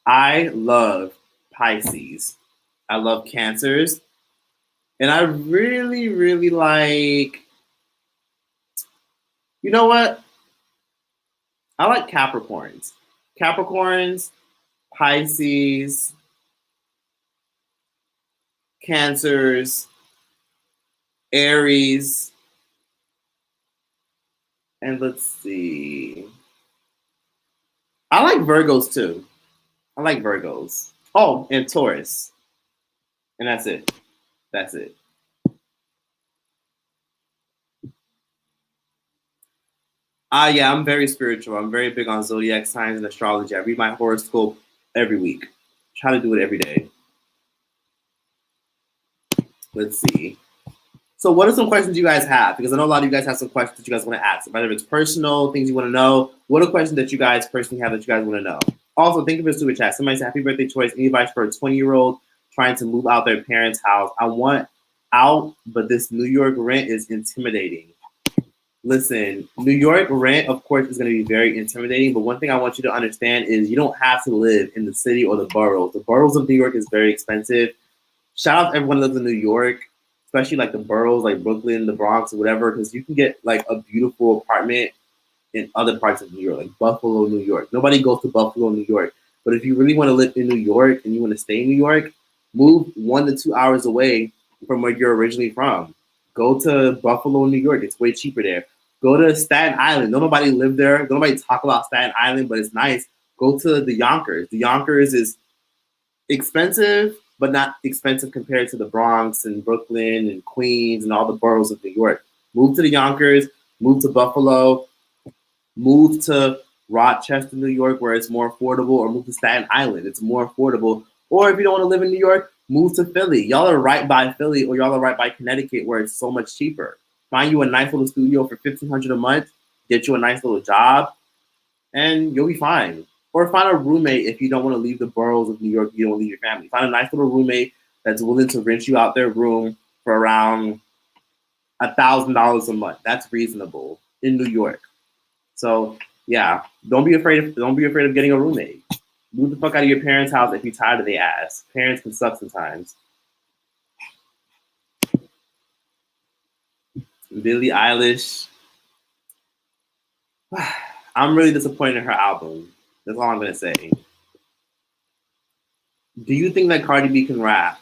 I love Pisces. I love Cancers. And I really, really like, you know what? I like Capricorns. Capricorns, Pisces, Cancers, Aries, and let's see. I like Virgos too. I like Virgos. Oh, and Taurus. And that's it. That's it. Yeah, I'm very spiritual. I'm very big on zodiac signs and astrology. I read my horoscope every week. Try to do it every day. Let's see. So what are some questions you guys have? Because I know a lot of you guys have some questions that you guys want to ask. Whether it's personal, things you want to know. What are questions that you guys personally have that you guys want to know? Also, think of a super chat. Somebody said, happy birthday, Troyce. Any advice for a 20-year-old trying to move out their parents' house? I want out, but this New York rent is intimidating. Listen, New York rent, of course, is going to be very intimidating. But one thing I want you to understand is you don't have to live in the city or the boroughs. The boroughs of New York is very expensive. Shout out to everyone who lives in New York, especially the boroughs like Brooklyn, the Bronx, or whatever, because you can get a beautiful apartment in other parts of New York, like Buffalo, New York. Nobody goes to Buffalo, New York. But if you really want to live in New York and you want to stay in New York, move 1 to 2 hours away from where you're originally from. Go to Buffalo, New York. It's way cheaper there. Go to Staten Island. Nobody live there. Nobody talk about Staten Island, but it's nice. Go to the Yonkers. The Yonkers is expensive, but not expensive compared to the Bronx and Brooklyn and Queens and all the boroughs of New York. Move to the Yonkers. Move to Buffalo. Move to Rochester, New York, where it's more affordable, or move to Staten Island. It's more affordable. Or if you don't want to live in New York, move to Philly. Y'all are right by Philly, or y'all are right by Connecticut, where it's so much cheaper. Find you a nice little studio for $1,500 a month, get you a nice little job, and you'll be fine. Or find a roommate if you don't want to leave the boroughs of New York, you don't want to leave your family. Find a nice little roommate that's willing to rent you out their room for around $1,000 a month. That's reasonable in New York. So yeah, don't be afraid of getting a roommate. Move the fuck out of your parents' house if you're tired of their ass. Parents can suck sometimes. Billie Eilish. I'm really disappointed in her album. That's all I'm gonna say. Do you think that Cardi B can rap?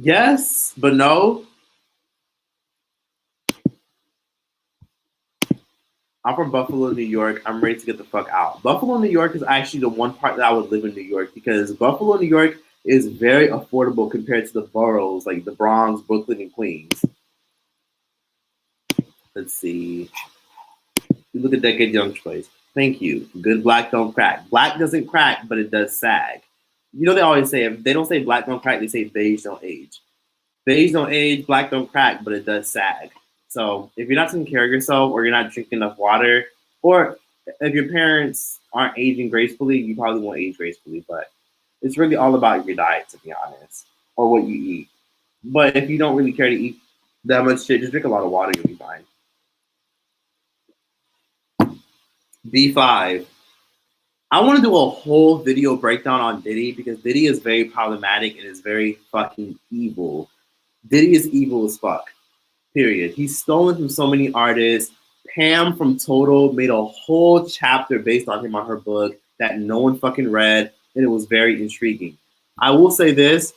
Yes, but no. I'm from Buffalo, New York. I'm ready to get the fuck out. Buffalo, New York is actually the one part that I would live in New York, because Buffalo, New York is very affordable compared to the boroughs like the Bronx, Brooklyn, and Queens. Let's see. You look at Decade Young Troyce. Thank you. Good black don't crack. Black doesn't crack, but it does sag. You know they always say, if they don't say black don't crack, they say beige don't age. Beige don't age, black don't crack, but it does sag. So if you're not taking care of yourself, or you're not drinking enough water, or if your parents aren't aging gracefully, you probably won't age gracefully. But it's really all about your diet, to be honest, or what you eat. But if you don't really care to eat that much shit, just drink a lot of water, you'll be fine. B5. I want to do a whole video breakdown on Diddy, because Diddy is very problematic and is very fucking evil. Diddy is evil as fuck. Period. He's stolen from so many artists. Pam from Total made a whole chapter based on him on her book that no one fucking read, and it was very intriguing. I will say this.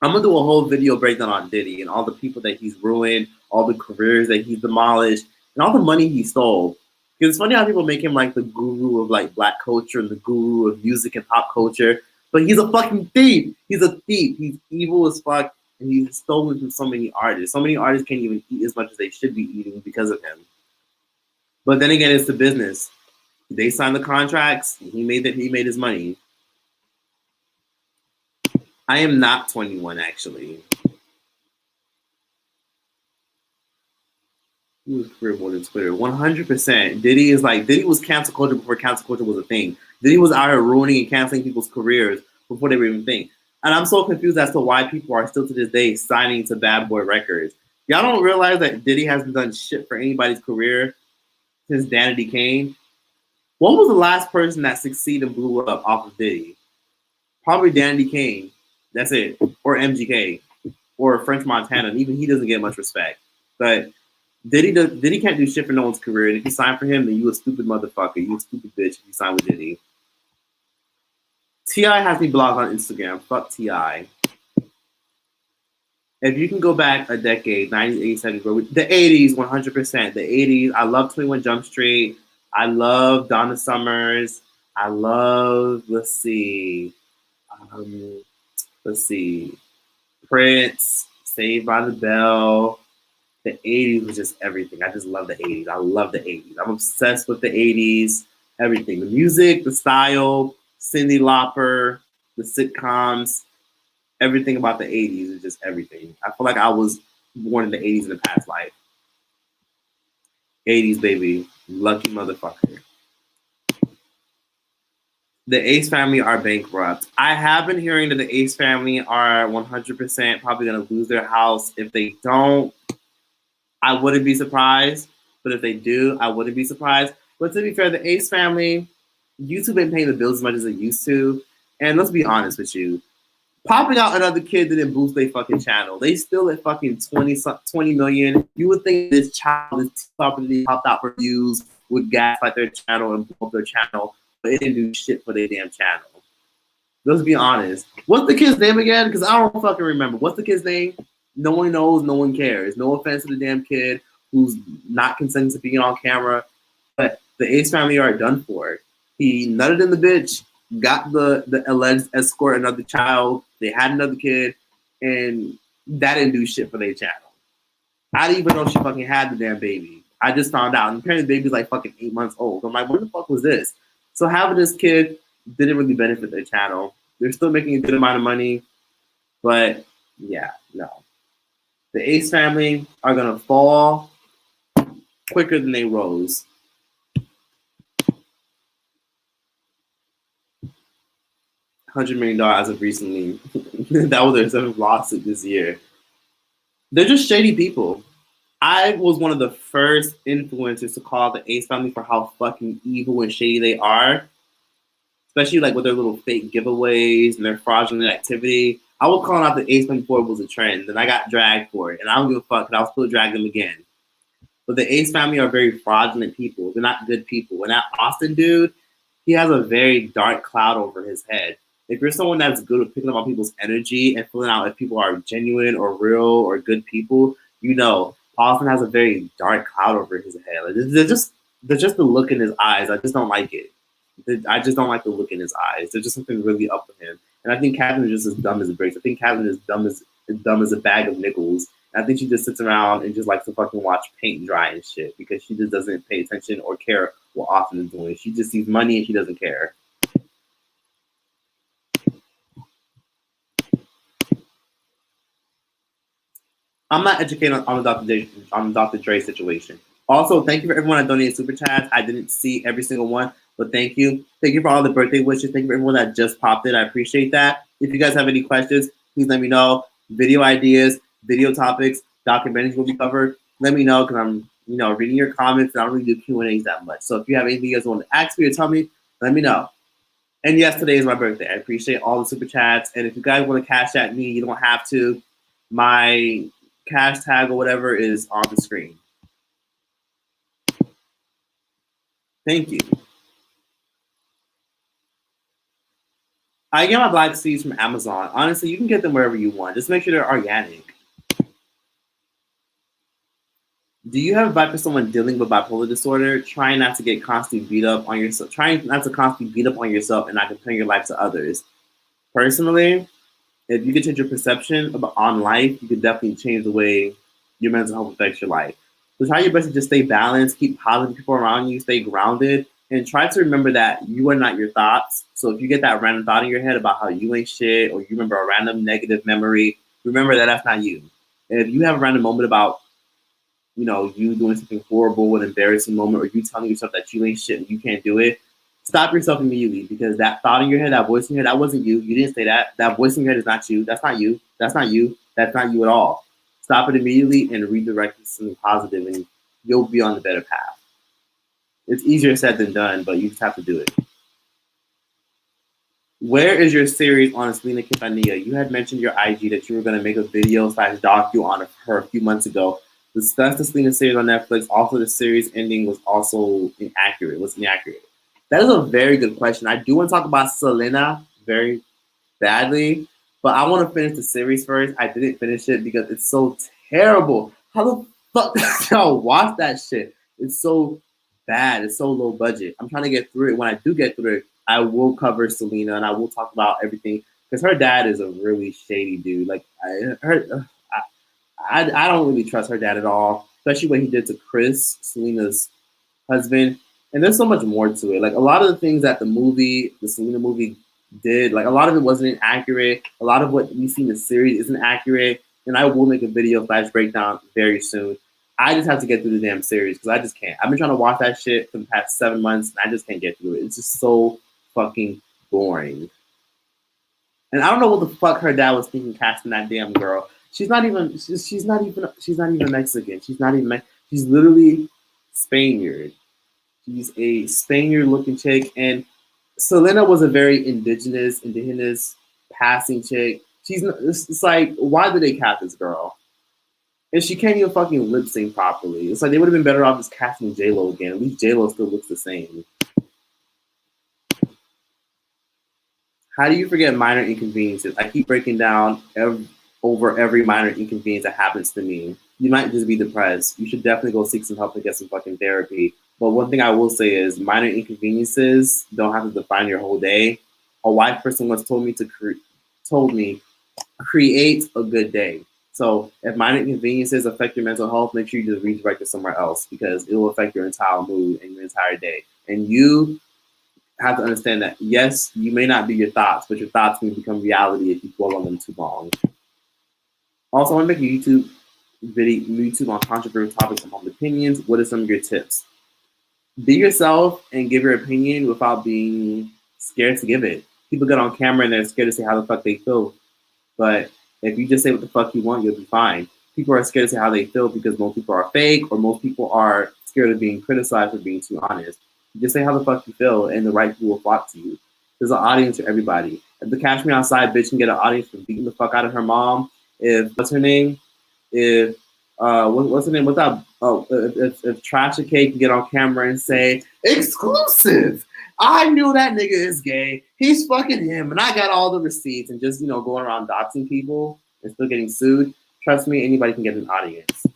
I'm gonna do a whole video breakdown on Diddy and all the people that he's ruined, all the careers that he's demolished, and all the money he stole. Because it's funny how people make him like the guru of like black culture and the guru of music and pop culture, but he's a fucking thief. He's a thief. He's evil as fuck, and he's stolen from so many artists. So many artists can't even eat as much as they should be eating because of him. But then again, it's the business. They signed the contracts. He made his money. I am not 21, actually. He was career more than Twitter. 100%. Diddy was cancel culture before cancel culture was a thing. Diddy was out here ruining and canceling people's careers before they were even a thing. And I'm so confused as to why people are still to this day signing to Bad Boy Records. Y'all don't realize that Diddy hasn't done shit for anybody's career since Danity Kane. When was the last person that succeeded and blew up off of Diddy? Probably Danity Kane. That's it. Or MGK. Or French Montana. And even he doesn't get much respect. But Diddy can't do shit for no one's career. And if you sign for him, then you a stupid motherfucker. You a stupid bitch if you sign with Diddy. T.I. has me blocked on Instagram. Fuck T.I. If you can go back a decade, 90s, 80s, the 80s, 100%. The 80s. I love 21 Jump Street. I love Donna Summers. I love, let's see, Prince, Saved by the Bell. The 80s was just everything. I just love the 80s. I love the 80s. I'm obsessed with the 80s. Everything. The music, the style, Cyndi Lauper, the sitcoms, everything about the 80s is just everything. I feel like I was born in the 80s in a past life. 80s, baby. Lucky motherfucker. The Ace family are bankrupt. I have been hearing that the Ace family are 100% probably going to lose their house. If they don't, I wouldn't be surprised. But if they do, I wouldn't be surprised. But to be fair, the Ace family, YouTube ain't paying the bills as much as it used to. And let's be honest with you. Popping out another kid didn't boost their fucking channel. They still at fucking 20 million. You would think this property popped out for views would gaslight their channel and blow up their channel. But it didn't do shit for their damn channel. Let's be honest. What's the kid's name again? Because I don't fucking remember. What's the kid's name? No one knows. No one cares. No offense to the damn kid who's not consenting to being on camera. But The Ace family are done for. He nutted in the bitch, got the alleged escort another child. They had another kid, and that didn't do shit for their channel. I didn't even know she fucking had the damn baby. I just found out. And apparently the baby's like fucking 8 months old. I'm like, what the fuck was this? So having this kid didn't really benefit their channel. They're still making a good amount of money. But yeah, no. The Ace family are gonna fall quicker than they rose. $100 million as of recently. That was their 7th lawsuit this year. They're just shady people. I was one of the first influencers to call the Ace family for how fucking evil and shady they are. Especially like with their little fake giveaways and their fraudulent activity. I was calling out the Ace family before it was a trend, and I got dragged for it. And I don't give a fuck, and I'll still drag them again. But the Ace family are very fraudulent people. They're not good people. And that Austin dude, he has a very dark cloud over his head. If you're someone that's good at picking up on people's energy and filling out if people are genuine or real or good people, you know, Austin has a very dark cloud over his head. Like, there's just the look in his eyes. I just don't like it. I just don't like the look in his eyes. There's just something really up with him. And I think Catherine is just as dumb as bricks. I think Catherine is dumb as a bag of nickels. And I think she just sits around and just likes to fucking watch paint dry and shit because she just doesn't pay attention or care what Austin is doing. She just sees money and she doesn't care. I'm not educated on the Dr. Dre situation. Also, thank you for everyone that donated super chats. I didn't see every single one, but thank you. Thank you for all the birthday wishes. Thank you for everyone that just popped in. I appreciate that. If you guys have any questions, please let me know. Video ideas, video topics, documentaries will be covered. Let me know because I'm, reading your comments and I don't really do Q&As that much. So if you have anything you guys want to ask me or tell me, let me know. And yes, today is my birthday. I appreciate all the super chats. And if you guys want to cash at me, you don't have to. My cash tag or whatever is on the screen. Thank you. I get my black seeds from Amazon. Honestly, you can get them wherever you want. Just make sure they're organic. Do you have advice for someone dealing with bipolar disorder? Trying not to get constantly beat up on yourself. Trying not to constantly beat up on yourself and not comparing your life to others. Personally, if you could change your perception on life, you could definitely change the way your mental health affects your life. So try your best to just stay balanced, keep positive people around you, stay grounded, and try to remember that you are not your thoughts. So if you get that random thought in your head about how you ain't shit, or you remember a random negative memory, remember that that's not you. And if you have a random moment about, you doing something horrible, an embarrassing moment, or you telling yourself that you ain't shit and you can't do it, stop yourself immediately because that thought in your head, that voice in your head, that wasn't you. You didn't say that. That voice in your head is not you. That's not you. That's not you. That's not you at all. Stop it immediately and redirect it to something positive and you'll be on the better path. It's easier said than done, but you just have to do it. Where is your series on Selena Quintanilla? You had mentioned your IG that you were going to make a video/docu on her a few months ago. Discuss the Selena series on Netflix. Also, the series ending was also inaccurate. That is a very good question. I do want to talk about Selena very badly, but I want to finish the series first. I didn't finish it because it's so terrible. How the fuck did y'all watch that shit? It's so bad. It's so low budget. I'm trying to get through it. When I do get through it, I will cover Selena and I will talk about everything because her dad is a really shady dude. Like I don't really trust her dad at all, especially what he did to Chris, Selena's husband. And there's so much more to it. Like a lot of the things that the Selena movie did, like a lot of it wasn't accurate. A lot of what we see in the series isn't accurate. And I will make a video flash breakdown very soon. I just have to get through the damn series because I just can't. I've been trying to watch that shit for the past 7 months and I just can't get through it. It's just so fucking boring. And I don't know what the fuck her dad was thinking casting that damn girl. She's not even Mexican. She's literally Spaniard. She's a Spaniard-looking chick, and Selena was a very indigenous passing chick. It's like, why did they cast this girl? And she can't even fucking lip sync properly. It's like they would have been better off just casting J-Lo again. At least J-Lo still looks the same. How do you forget minor inconveniences? I keep breaking down over every minor inconvenience that happens to me. You might just be depressed. You should definitely go seek some help and get some fucking therapy. But one thing I will say is minor inconveniences don't have to define your whole day. A white person once told me create a good day. So if minor inconveniences affect your mental health, make sure you just redirect it somewhere else because it will affect your entire mood and your entire day. And you have to understand that yes, you may not be your thoughts, but your thoughts can become reality if you dwell on them too long. Also, I want to make a YouTube on controversial topics and public opinions. What are some of your tips? Be yourself and give your opinion without being scared to give it. People get on camera and they're scared to say how the fuck they feel. But if you just say what the fuck you want, you'll be fine. People are scared to say how they feel because most people are fake or most people are scared of being criticized for being too honest. Just say how the fuck you feel and the right people will flock to you. There's an audience for everybody. If the Catch Me Outside bitch can get an audience for beating the fuck out of her mom, what's her name? If what's her name? What's that? Oh, if Trasha K can get on camera and say exclusive, I knew that nigga is gay. He's fucking him, and I got all the receipts. And just going around doxing people and still getting sued. Trust me, anybody can get an audience.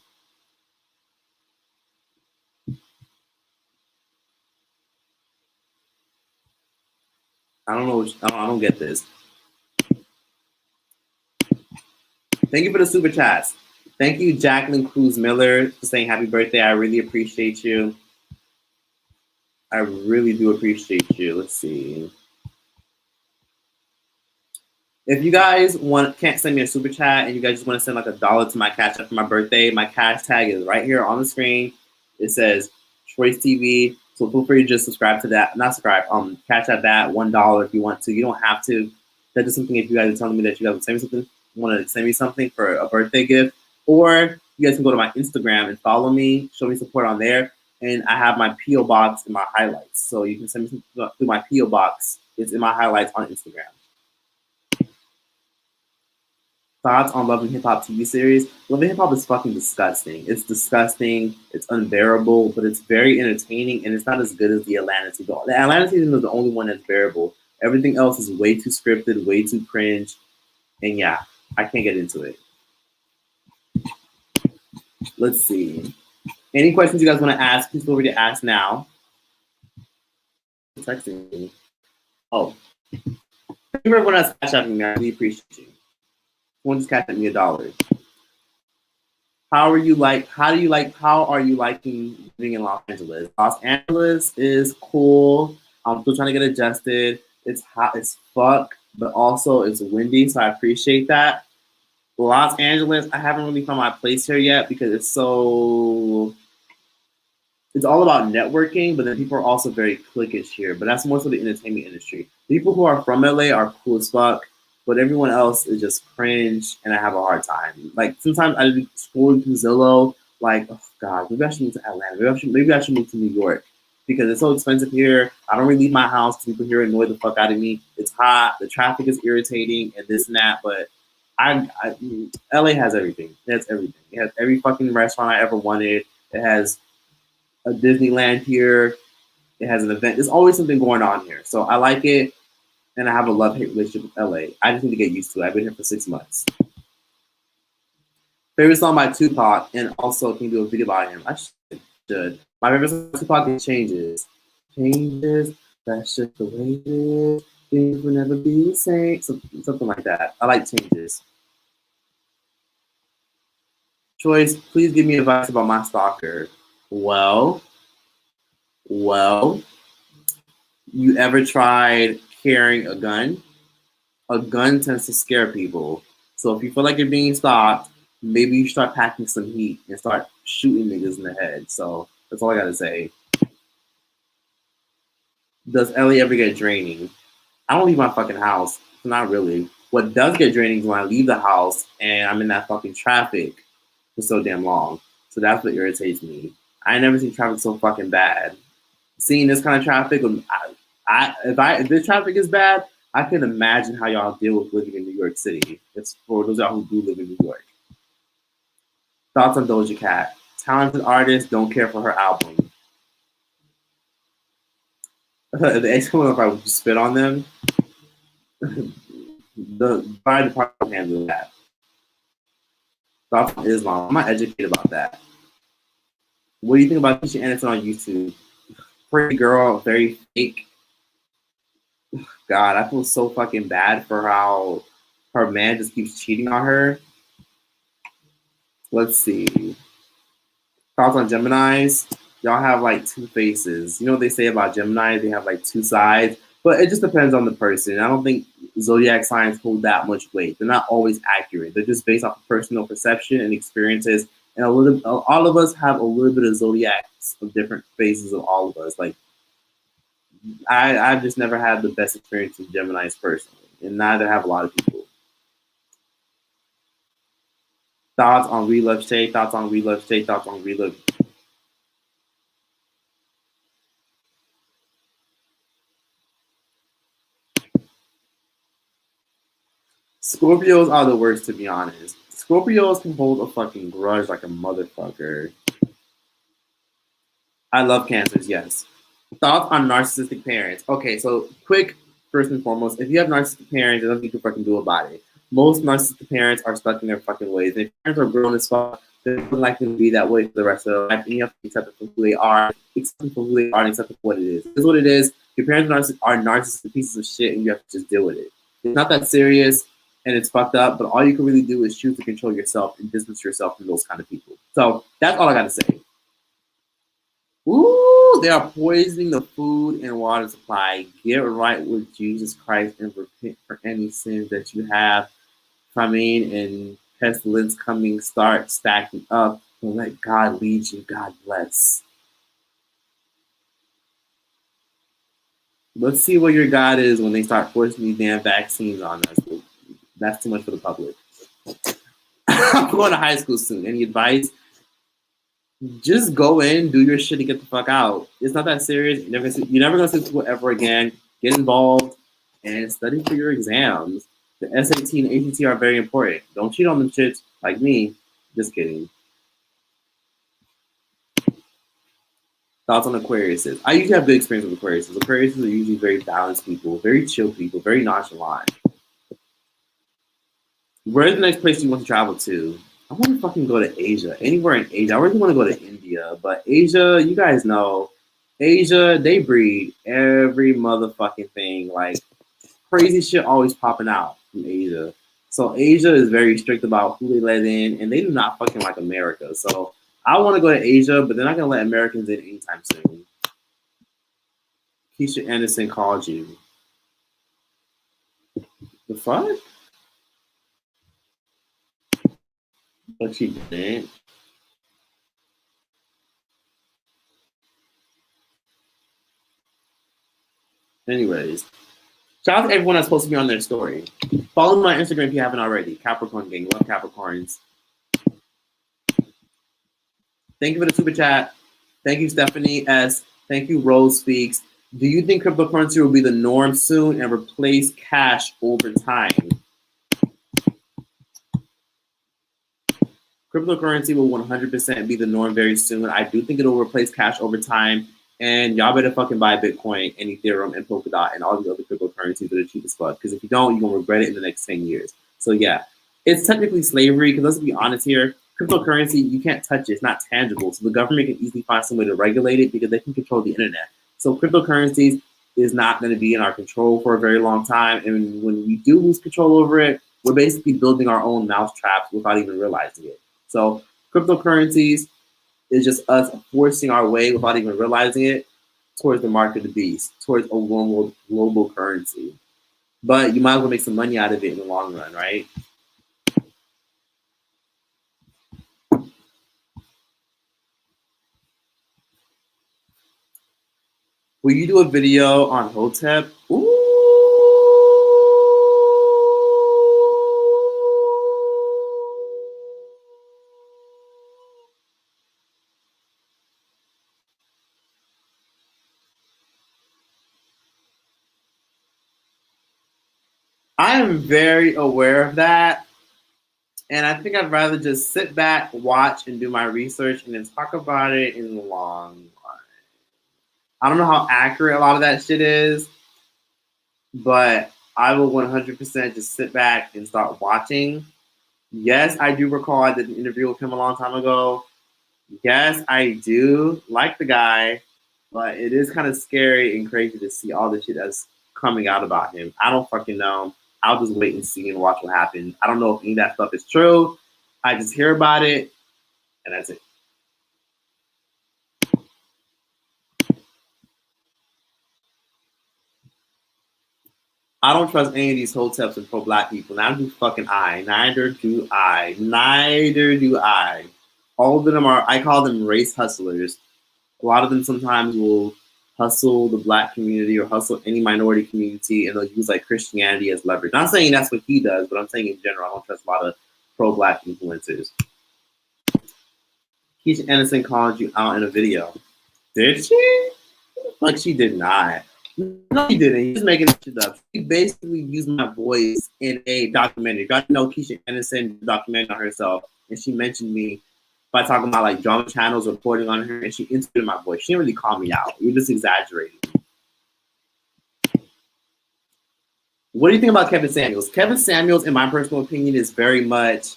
I don't know. I don't get this. Thank you for the super chats. Thank you, Jacqueline Cruz Miller, for saying happy birthday. I really appreciate you. I really do appreciate you. Let's see. If you guys can't send me a super chat and you guys just want to send like $1 to my Cash App for my birthday, my cash tag is right here on the screen. It says Troyce TV. So feel free to just subscribe to that. Not subscribe. Cash App that $1 if you want to. You don't have to. That's just something if you guys are telling me that you guys want to send me something for a birthday gift. Or you guys can go to my Instagram and follow me, show me support on there. And I have my P.O. box in my highlights. So you can send me through my P.O. box. It's in my highlights on Instagram. Thoughts on Love and Hip Hop TV series? Love and Hip Hop is fucking disgusting. It's disgusting. It's unbearable, but it's very entertaining, and it's not as good as the Atlanta season. The Atlanta season is the only one that's bearable. Everything else is way too scripted, way too cringe, and yeah, I can't get into it. Let's see. Any questions you guys want to ask? Please feel free to ask now. Texting me. Oh, thank you for everyone else cash me. I really appreciate you. Someone just cashed me $1. How are you liking living in Los Angeles? Los Angeles is cool. I'm still trying to get adjusted. It's hot as fuck, but also it's windy, so I appreciate that. Los Angeles, I haven't really found my place here yet because it's all about networking, but then people are also very cliquish here. But that's more so the entertainment industry. People who are from LA are cool as fuck, but everyone else is just cringe, and I have a hard time. Like sometimes I be scrolling through Zillow, like, oh god, maybe I should move to Atlanta. Maybe I should move to New York because it's so expensive here. I don't really leave my house because people here annoy the fuck out of me. It's hot, the traffic is irritating, and this and that. But LA has everything. It has everything. It has every fucking restaurant I ever wanted. It has a Disneyland here. It has an event. There's always something going on here. So I like it, and I have a love-hate relationship with LA. I just need to get used to it. I've been here for 6 months. Favorite song by Tupac, and also can you do a video about him? I should. My favorite song by Tupac is Changes. Changes, that's just the way it is. Things will never be the same. Something like that. I like Changes. Troyce, please give me advice about my stalker. Well, you ever tried carrying a gun? A gun tends to scare people. So if you feel like you're being stalked, maybe you start packing some heat and start shooting niggas in the head. So that's all I gotta say. Does LA ever get draining? I don't leave my fucking house. Not really. What does get draining is when I leave the house and I'm in that fucking traffic for so damn long. So that's what irritates me. I ain't never seen traffic so fucking bad. Seeing this kind of traffic, if this traffic is bad, I can imagine how y'all deal with living in New York City. It's for those of y'all who do live in New York. Thoughts on Doja Cat? Talented artist, don't care for her album. The ex-woman, if I would spit on them, the fire department handle that. Thoughts on Islam? I'm not educated about that. What do you think about Keesha Anderson on YouTube? pretty girl, very fake. God, I feel so fucking bad for how her man just keeps cheating on her. Let's see. Thoughts on Geminis? Y'all have like two faces. You know what they say about Gemini? They have like two sides, but it just depends on the person. I don't think zodiac signs hold that much weight. They're not always accurate. They're just based off of personal perception and experiences. And all of us have a little bit of zodiacs of different phases of all of us. Like I've just never had the best experience with Geminis personally, and neither have a lot of people. Thoughts on We Love Shay, thoughts on We Love Shay, thoughts on We Love. Scorpios are the worst, to be honest. Scorpios can hold a fucking grudge like a motherfucker. I love Cancers, yes. Thoughts on narcissistic parents. Okay, so quick, first and foremost, if you have narcissistic parents, there's nothing you can fucking do about it. Most narcissistic parents are stuck in their fucking ways. And if parents are grown as fuck, they're likely to be that way for the rest of their life. And you have to accept it for who they are, accept it for who they are, and accept it for what it is. It's what it is. Your parents are narcissistic pieces of shit, and you have to just deal with it. It's not that serious, and it's fucked up, but all you can really do is choose to control yourself and distance yourself from those kind of people. So that's all I gotta say. Ooh, they are poisoning the food and water supply. Get right with Jesus Christ and repent for any sins that you have. Famine and pestilence coming, start stacking up, and let God lead you. God bless. Let's see what your God is when they start forcing these damn vaccines on us. That's too much for the public. I'm going to high school soon. Any advice? Just go in, do your shit, and get the fuck out. It's not that serious. You're never gonna sit school ever again. Get involved and study for your exams. The SAT and ACT are very important. Don't cheat on them shits like me. Just kidding. Thoughts on Aquariuses? I usually have good experience with Aquariuses. Aquariuses are usually very balanced people, very chill people, very nonchalant. Where's the next place you want to travel to? I want to fucking go to Asia. Anywhere in Asia. I really want to go to India, but Asia, you guys know, Asia, they breed every motherfucking thing. Like, crazy shit always popping out from Asia. So Asia is very strict about who they let in, and they do not fucking like America. So I want to go to Asia, but they're not going to let Americans in anytime soon. Keesha Anderson called you. The fuck? But she didn't. Anyways, shout out to everyone that's supposed to be on their story. Follow my Instagram if you haven't already. Capricorn Gang. Love Capricorns. Thank you for the super chat. Thank you, Stephanie S. Thank you, Rose Speaks. Do you think cryptocurrency will be the norm soon and replace cash over time? Cryptocurrency will 100% be the norm very soon. I do think it'll replace cash over time. And y'all better fucking buy Bitcoin and Ethereum and Polkadot and all the other cryptocurrencies that are cheap as fuck. Because if you don't, you're going to regret it in the next 10 years. So yeah, it's technically slavery. Because let's be honest here, cryptocurrency, you can't touch it. It's not tangible. So the government can easily find some way to regulate it because they can control the internet. So cryptocurrencies is not going to be in our control for a very long time. And when we do lose control over it, we're basically building our own mousetraps without even realizing it. So cryptocurrencies is just us forcing our way without even realizing it towards the mark of the beast, towards a global currency. But you might as well make some money out of it in the long run, right? Will you do a video on Hotep? Ooh. I am very aware of that. And I think I'd rather just sit back, watch, and do my research and then talk about it in the long run. I don't know how accurate a lot of that shit is, but I will 100% just sit back and start watching. Yes, I do recall I did an interview with him a long time ago. Yes, I do like the guy. But it is kind of scary and crazy to see all the shit that's coming out about him. I don't fucking know. I'll just wait and see and watch what happens. I don't know if any of that stuff is true. I just hear about it, and that's it. I don't trust any of these hoteps and pro-black people. Neither do fucking I. Neither do I. Neither do I. All of them are, I call them race hustlers. A lot of them sometimes will hustle the black community or hustle any minority community, and they'll use like Christianity as leverage. Not saying that's what he does, but I'm saying in general, I don't trust a lot of pro-black influencers. Keesha Anderson called you out in a video. Did she? Like, she did not. No, she didn't. He's making shit up. She basically used my voice in a documentary. Got to know Keesha Anderson documentary on herself, and she mentioned me by talking about like drama channels reporting on her, and she inserted my voice. She didn't really call me out. You're just exaggerating. What do you think about Kevin Samuels? Kevin Samuels, in my personal opinion, is very much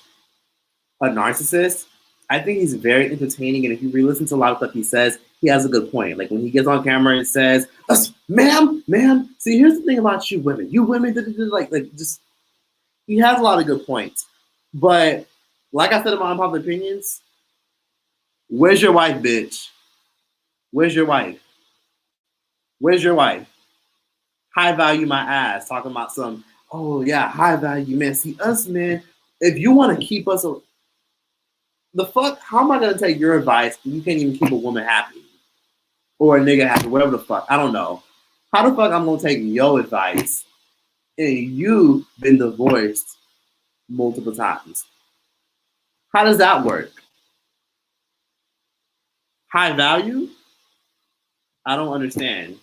a narcissist. I think he's very entertaining, and if you re-listen to a lot of stuff he says, he has a good point. Like when he gets on camera and says, ma'am, see, here's the thing about you women. You women, like just, he has a lot of good points. But like I said in my unpopular opinions, where's your wife, bitch? Where's your wife? Where's your wife? High value my ass, talking about some, oh yeah, high value, man. See, us men, if you want to keep us, the fuck, how am I going to take your advice and you can't even keep a woman happy? Or a nigga happy, whatever the fuck, I don't know. How the fuck I'm going to take your advice and you've been divorced multiple times? How does that work? High value? I don't understand.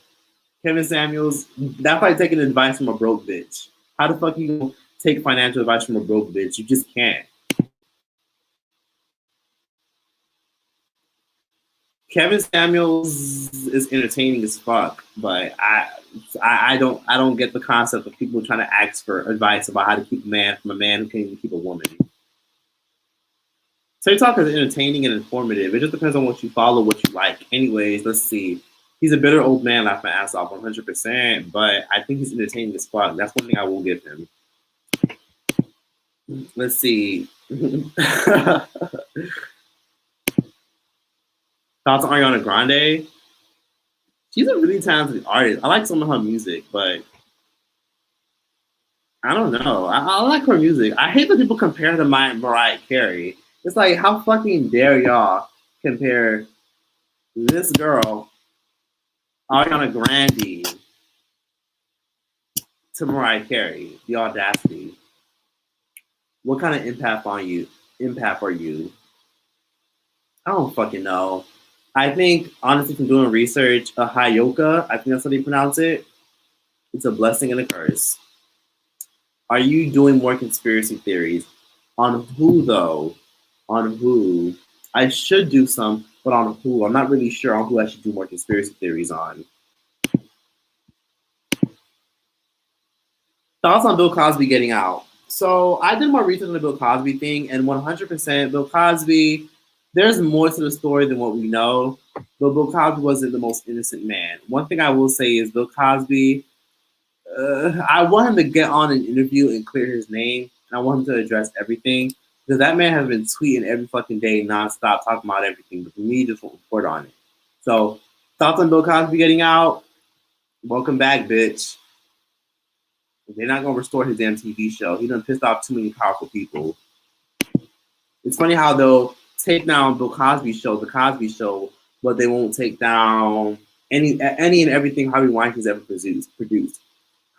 Kevin Samuels, that's like taking advice from a broke bitch. How the fuck you gonna take financial advice from a broke bitch? You just can't. Kevin Samuels is entertaining as fuck, but I don't get the concept of people trying to ask for advice about how to keep a man from a man who can't even keep a woman. TikTok is entertaining and informative. It just depends on what you follow, what you like. Anyways, let's see. He's a bitter old man, laugh my ass off 100%, but I think he's entertaining as fuck. That's one thing I will give him. Let's see. Thoughts on Ariana Grande? She's a really talented artist. I like some of her music, but I don't know. I like her music. I hate that people compare her to Mariah Carey. It's like, how fucking dare y'all compare this girl, Ariana Grande, to Mariah Carey? The audacity. What kind of impact are you? I don't fucking know. I think, honestly, from doing research, a Hayoka, I think that's how they pronounce it. It's a blessing and a curse. Are you doing more conspiracy theories? On who, though? On who? I should do some, but on who? I'm not really sure on who I should do more conspiracy theories on. Thoughts on Bill Cosby getting out? So I did more research on the Bill Cosby thing, and 100% Bill Cosby, there's more to the story than what we know, but Bill Cosby wasn't the most innocent man. One thing I will say is Bill Cosby, I want him to get on an interview and clear his name, and I want him to address everything, because that man has been tweeting every fucking day nonstop talking about everything, but the media just won't report on it. So, thoughts on Bill Cosby getting out? Welcome back, bitch. They're not gonna restore his damn TV show. He done pissed off too many powerful people. It's funny how they'll take down Bill Cosby's show, The Cosby Show, but they won't take down any and everything Harvey Weinstein's ever produced.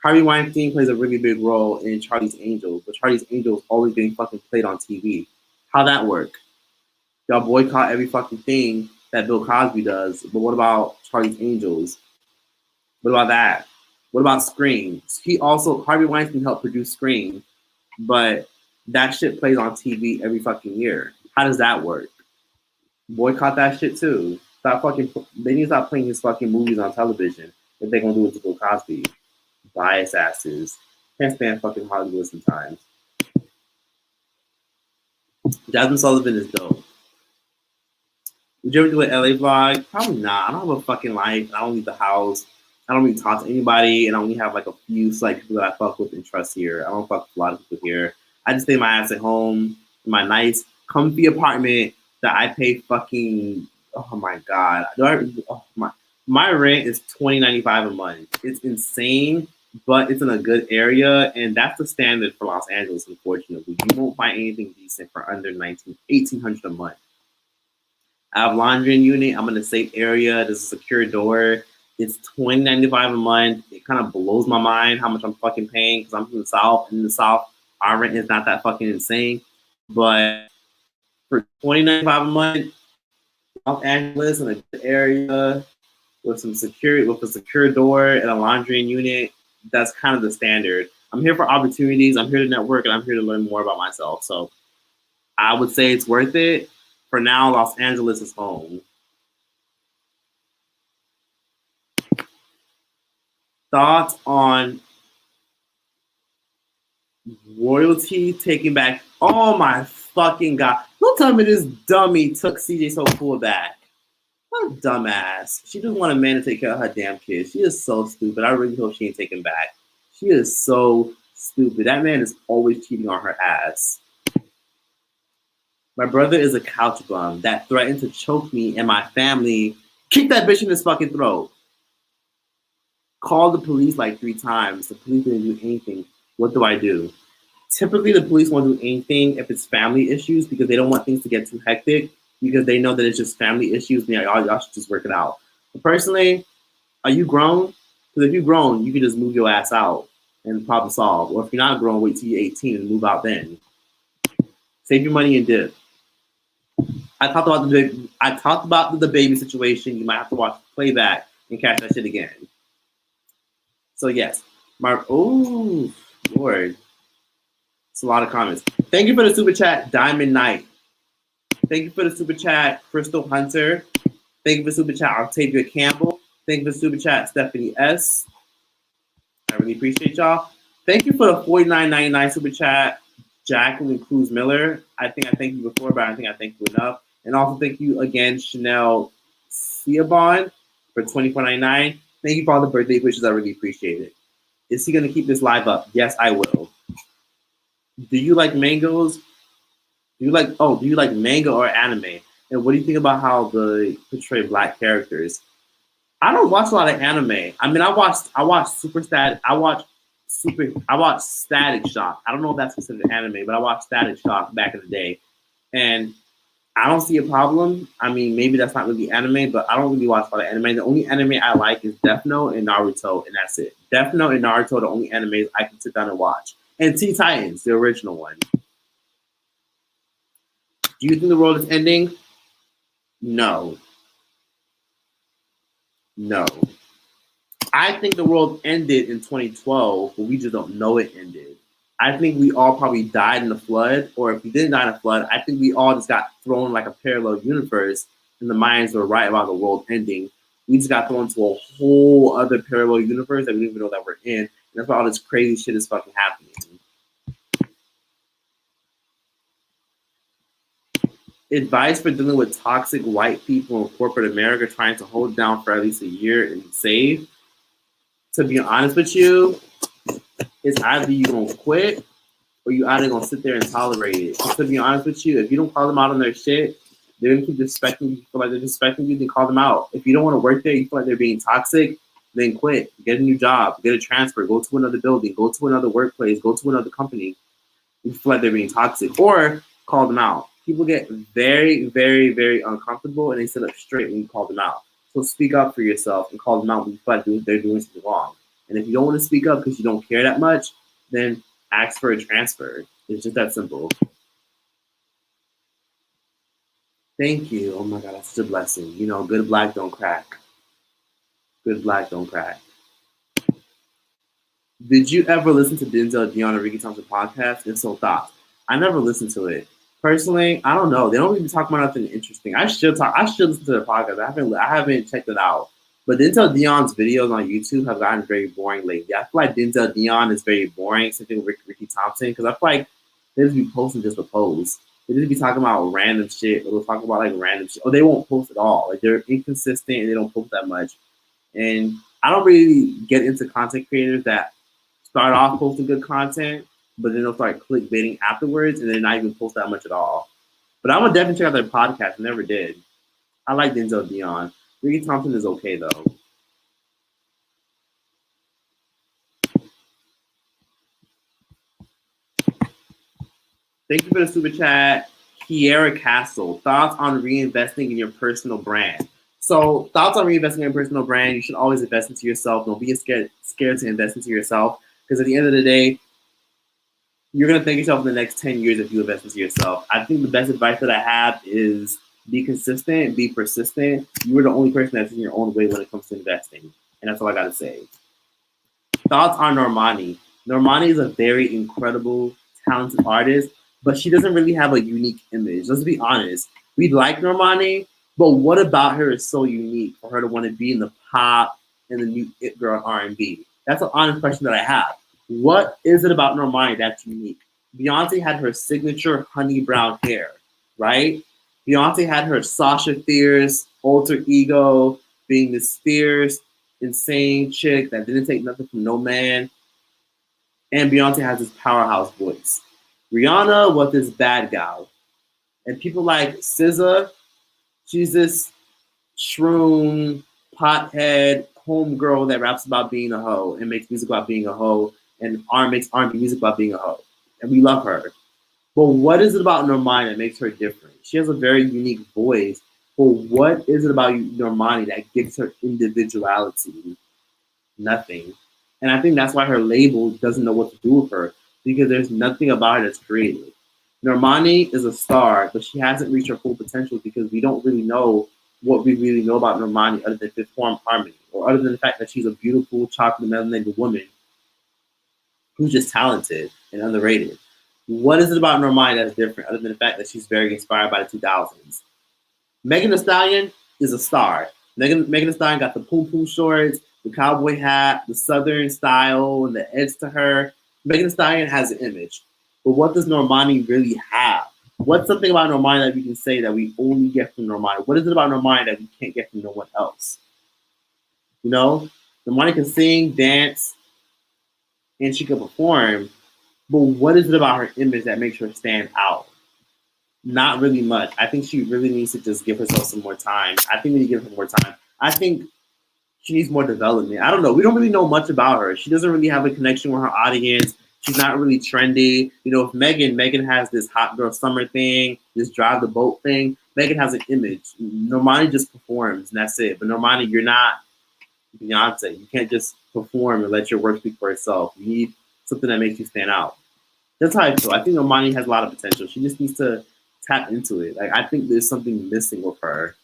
Harvey Weinstein plays a really big role in Charlie's Angels, but Charlie's Angels always getting fucking played on TV. How'd that work? Y'all boycott every fucking thing that Bill Cosby does, but what about Charlie's Angels? What about that? What about Scream? Harvey Weinstein helped produce Scream, but that shit plays on TV every fucking year. How does that work? Boycott that shit too. They need to stop playing his fucking movies on television if they're gonna do it to Bill Cosby. Bias asses. Can't stand fucking Hollywood sometimes. Jasmine Sullivan is dope. Would you ever do an LA vlog? Probably not. I don't have a fucking life. I don't leave the house. I don't really talk to anybody, and I only have like a few select people that I fuck with and trust here. I don't fuck with a lot of people here. I just stay my ass at home in my nice, comfy apartment that I pay fucking. Oh my god! My rent is $20.95 a month. It's insane, but it's in a good area, and that's the standard for Los Angeles. Unfortunately, you won't find anything decent for under $1,800 a month. I have laundry unit. I'm in a safe area. There's a secure door. It's $20.95 a month. It kind of blows my mind how much I'm fucking paying because I'm from the South. In the South, our rent is not that fucking insane. But for $20.95 a month, Los Angeles in a good area with some security, with a secure door and a laundry unit, that's kind of the standard. I'm here for opportunities. I'm here to network, and I'm here to learn more about myself. So I would say it's worth it. For now, Los Angeles is home. Thoughts on royalty taking back? Oh my fucking god! Don't tell me this dummy took CJ So Cool back. What a dumbass! She doesn't want a man to take care of her damn kids. She is so stupid. I really hope she ain't taken back. She is so stupid. That man is always cheating on her ass. My brother is a couch bum that threatened to choke me and my family. Kick that bitch in his fucking throat. Called the police like 3 times. The police didn't do anything. What do I do? Typically, the police won't do anything if it's family issues because they don't want things to get too hectic because they know that it's just family issues. And y'all should just work it out. But personally, are you grown? Because if you're grown, you can just move your ass out and problem solve. Or if you're not grown, wait till you're 18 and move out then. Save your money and dip. I talked about the baby situation. You might have to watch playback and catch that shit again. So yes, Lord, it's a lot of comments. Thank you for the super chat, Diamond Knight. Thank you for the super chat, Crystal Hunter. Thank you for the super chat, Octavia Campbell. Thank you for the super chat, Stephanie S. I really appreciate y'all. Thank you for the $49.99 super chat, Jacqueline Cruz Miller. I think I thanked you before, but I don't think I thanked you enough. And also thank you again, Chanel Siabon, for $24.99. Thank you for all the birthday wishes. I really appreciate it. Is he going to keep this live up? Yes, I will. Do you like mangoes? Do you like manga or anime? And what do you think about how they portray black characters? I don't watch a lot of anime. I mean, I watched Static Shock. I don't know if that's considered anime, but I watched Static Shock back in the day. And I don't see a problem. I mean, maybe that's not really anime, but I don't really watch a lot of anime. The only anime I like is Death Note and Naruto, and that's it. Death Note and Naruto are the only animes I can sit down and watch. And Teen Titans, the original one. Do you think the world is ending? No. No. I think the world ended in 2012, but we just don't know it ended. I think we all probably died in the flood, or if we didn't die in the flood, I think we all just got thrown like a parallel universe, and the minds were right about the world ending. We just got thrown into a whole other parallel universe that we didn't even know that we're in, and that's why all this crazy shit is fucking happening. Advice for dealing with toxic white people in corporate America trying to hold down for at least a year and save. To be honest with you, it's either you gonna quit or you either gonna sit there and tolerate it. To be honest with you, if you don't call them out on their shit, they're gonna keep disrespecting you. You feel like they're disrespecting you, then call them out. If you don't want to work there, you feel like they're being toxic, then quit. Get a new job, get a transfer, go to another building, go to another workplace, go to another company. You feel like they're being toxic, or call them out. People get very, very, very uncomfortable and they sit up straight when you call them out. So speak up for yourself and call them out when you feel like they're doing something wrong. And if you don't want to speak up because you don't care that much, then ask for a transfer. It's just that simple. Thank you. Oh my God, that's such a blessing. You know, good black don't crack. Good black don't crack. Did you ever listen to Denzel Dion and Ricky Thompson podcast? If so, thoughts. I never listened to it. Personally, I don't know. They don't really talk about nothing interesting. I should listen to their podcast. I haven't checked it out. But Denzel Dion's videos on YouTube have gotten very boring lately. I feel like Denzel Dion is very boring, same thing with Ricky Thompson, because I feel like they just be posting just to pose. They just be talking about random shit, or they'll talk about like random shit, or they won't post at all. Like they're inconsistent and they don't post that much. And I don't really get into content creators that start off posting good content, but then they'll start clickbaiting afterwards, and they're not even post that much at all. But I'm gonna definitely check out their podcast. I never did. I like Denzel Dion. Ricky Thompson is okay though. Thank you for the super chat. Kiara Castle, thoughts on reinvesting in your personal brand. So, thoughts on reinvesting in your personal brand. You should always invest into yourself. Don't be scared to invest into yourself, because at the end of the day, you're gonna thank yourself in the next 10 years if you invest into yourself. I think the best advice that I have is be consistent, be persistent. You are the only person that's in your own way when it comes to investing, and that's all I gotta say. Thoughts on Normani. Normani is a very incredible, talented artist, but she doesn't really have a unique image. Let's be honest. We like Normani, but what about her is so unique for her to want to be in the pop and the new it girl R&B? That's an honest question that I have. What is it about Normani that's unique? Beyonce had her signature honey brown hair, right? Beyonce had her Sasha Fierce alter ego, being this fierce, insane chick that didn't take nothing from no man. And Beyonce has this powerhouse voice. Rihanna was this bad gal. And people like SZA, she's this shroom, pothead, homegirl that raps about being a hoe and makes music about being a hoe and makes R&B music about being a hoe. And we love her. But what is it about Normani that makes her different? She has a very unique voice. But what is it about Normani that gives her individuality? Nothing. And I think that's why her label doesn't know what to do with her, because there's nothing about her that's creative. Normani is a star, but she hasn't reached her full potential because we don't really know what we really know about Normani other than Fifth Form Harmony, or other than the fact that she's a beautiful, chocolate melanated woman who's just talented and underrated. What is it about Normani that's different other than the fact that she's very inspired by the 2000s? Megan Thee Stallion is a star. Megan Thee Stallion got the poom poom shorts, the cowboy hat, the southern style, and the edge to her. Megan Thee Stallion has an image. But what does Normani really have? What's something about Normani that we can say that we only get from Normani? What is it about Normani that we can't get from no one else? You know, Normani can sing, dance, and she can perform. But what is it about her image that makes her stand out? Not really much. I think she really needs to just give herself some more time. I think we need to give her more time. I think she needs more development. I don't know. We don't really know much about her. She doesn't really have a connection with her audience. She's not really trendy. You know, if Megan has this hot girl summer thing, this drive the boat thing. Megan has an image. Normani just performs, and that's it. But Normani, you're not Beyonce. You can't just perform and let your work speak for itself. You need something that makes you stand out. That's how I feel. I think Normani has a lot of potential. She just needs to tap into it. Like, I think there's something missing with her.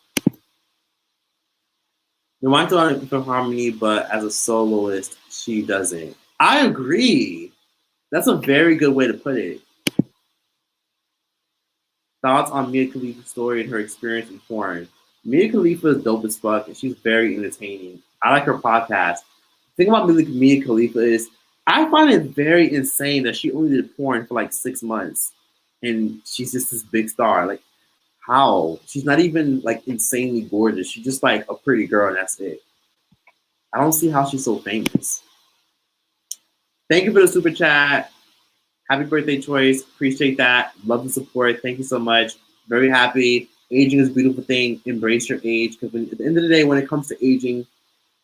Normani thought on Fifth Harmony, but as a soloist, she doesn't. I agree. That's a very good way to put it. Thoughts on Mia Khalifa's story and her experience in porn. Mia Khalifa is dope as fuck, and she's very entertaining. I like her podcast. The thing about Mia Khalifa is, I find it very insane that she only did porn for like 6 months, and she's just this big star. Like, how? She's not even like insanely gorgeous. She's just like a pretty girl, and that's it. I don't see how she's so famous. Thank you for the super chat. Happy birthday, Troyce. Appreciate that. Love the support. Thank you so much. Very happy. Aging is a beautiful thing. Embrace your age, because at the end of the day, when it comes to aging,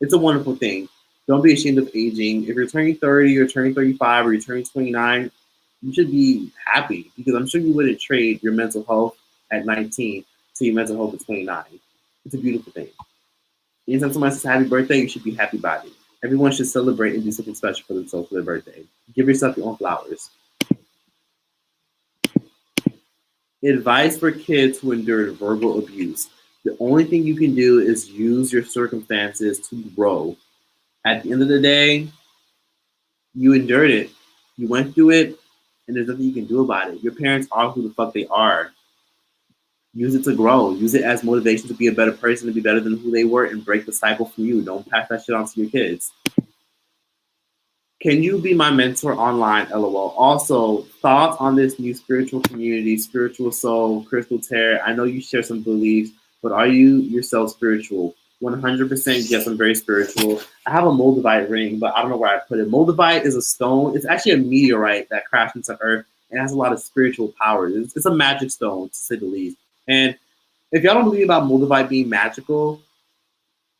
it's a wonderful thing. Don't be ashamed of aging. If you're turning 30 or turning 35 or you're turning 29, you should be happy, because I'm sure you wouldn't trade your mental health at 19 to your mental health at 29. It's a beautiful thing. Anytime someone says happy birthday, you should be happy about it. Everyone should celebrate and do something special for themselves for their birthday. Give yourself your own flowers. Advice for kids who endured verbal abuse. The only thing you can do is use your circumstances to grow. At the end of the day, you endured it. You went through it, and there's nothing you can do about it. Your parents are who the fuck they are. Use it to grow. Use it as motivation to be a better person, to be better than who they were, and break the cycle from you. Don't pass that shit on to your kids. Can you be my mentor online? LOL. Also, thoughts on this new spiritual community, Spiritual Soul, Crystal Terror. I know you share some beliefs, but are you yourself spiritual? 100% yes, I'm very spiritual. I have a Moldavite ring, but I don't know where I put it. Moldavite is a stone. It's actually a meteorite that crashed into Earth and has a lot of spiritual powers. It's a magic stone, to say the least. And if y'all don't believe about Moldavite being magical,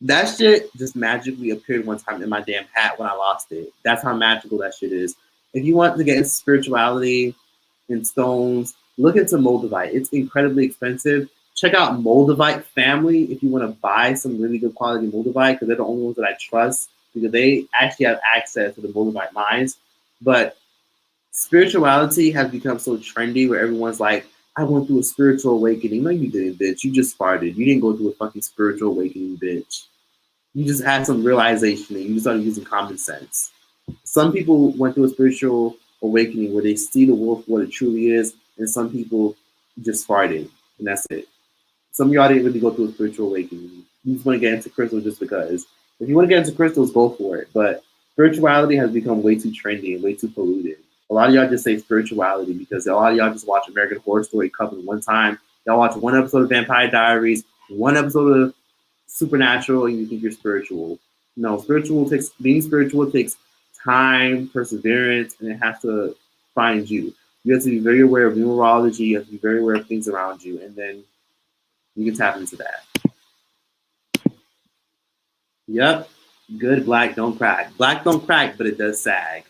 that shit just magically appeared one time in my damn hat when I lost it. That's how magical that shit is. If you want to get into spirituality and stones, look into Moldavite. It's incredibly expensive. Check out Moldavite Family if you want to buy some really good quality Moldavite, because they're the only ones that I trust, because they actually have access to the Moldavite mines. But spirituality has become so trendy where everyone's like, I went through a spiritual awakening. No, you didn't, bitch. You just farted. You didn't go through a fucking spiritual awakening, bitch. You just had some realization and you just started using common sense. Some people went through a spiritual awakening where they see the world for what it truly is, and some people just farted, and that's it. Some of y'all didn't really go through a spiritual awakening. You just want to get into crystals just because. If you want to get into crystals, go for it. But spirituality has become way too trendy and way too polluted. A lot of y'all just say spirituality because a lot of y'all just watch American Horror Story covered one time. Y'all watch one episode of Vampire Diaries, one episode of Supernatural, and you think you're spiritual. No, being spiritual takes time, perseverance, and it has to find you. You have to be very aware of numerology, you have to be very aware of things around you, and then you can tap into that. Yep. Good black don't crack. Black don't crack, but it does sag.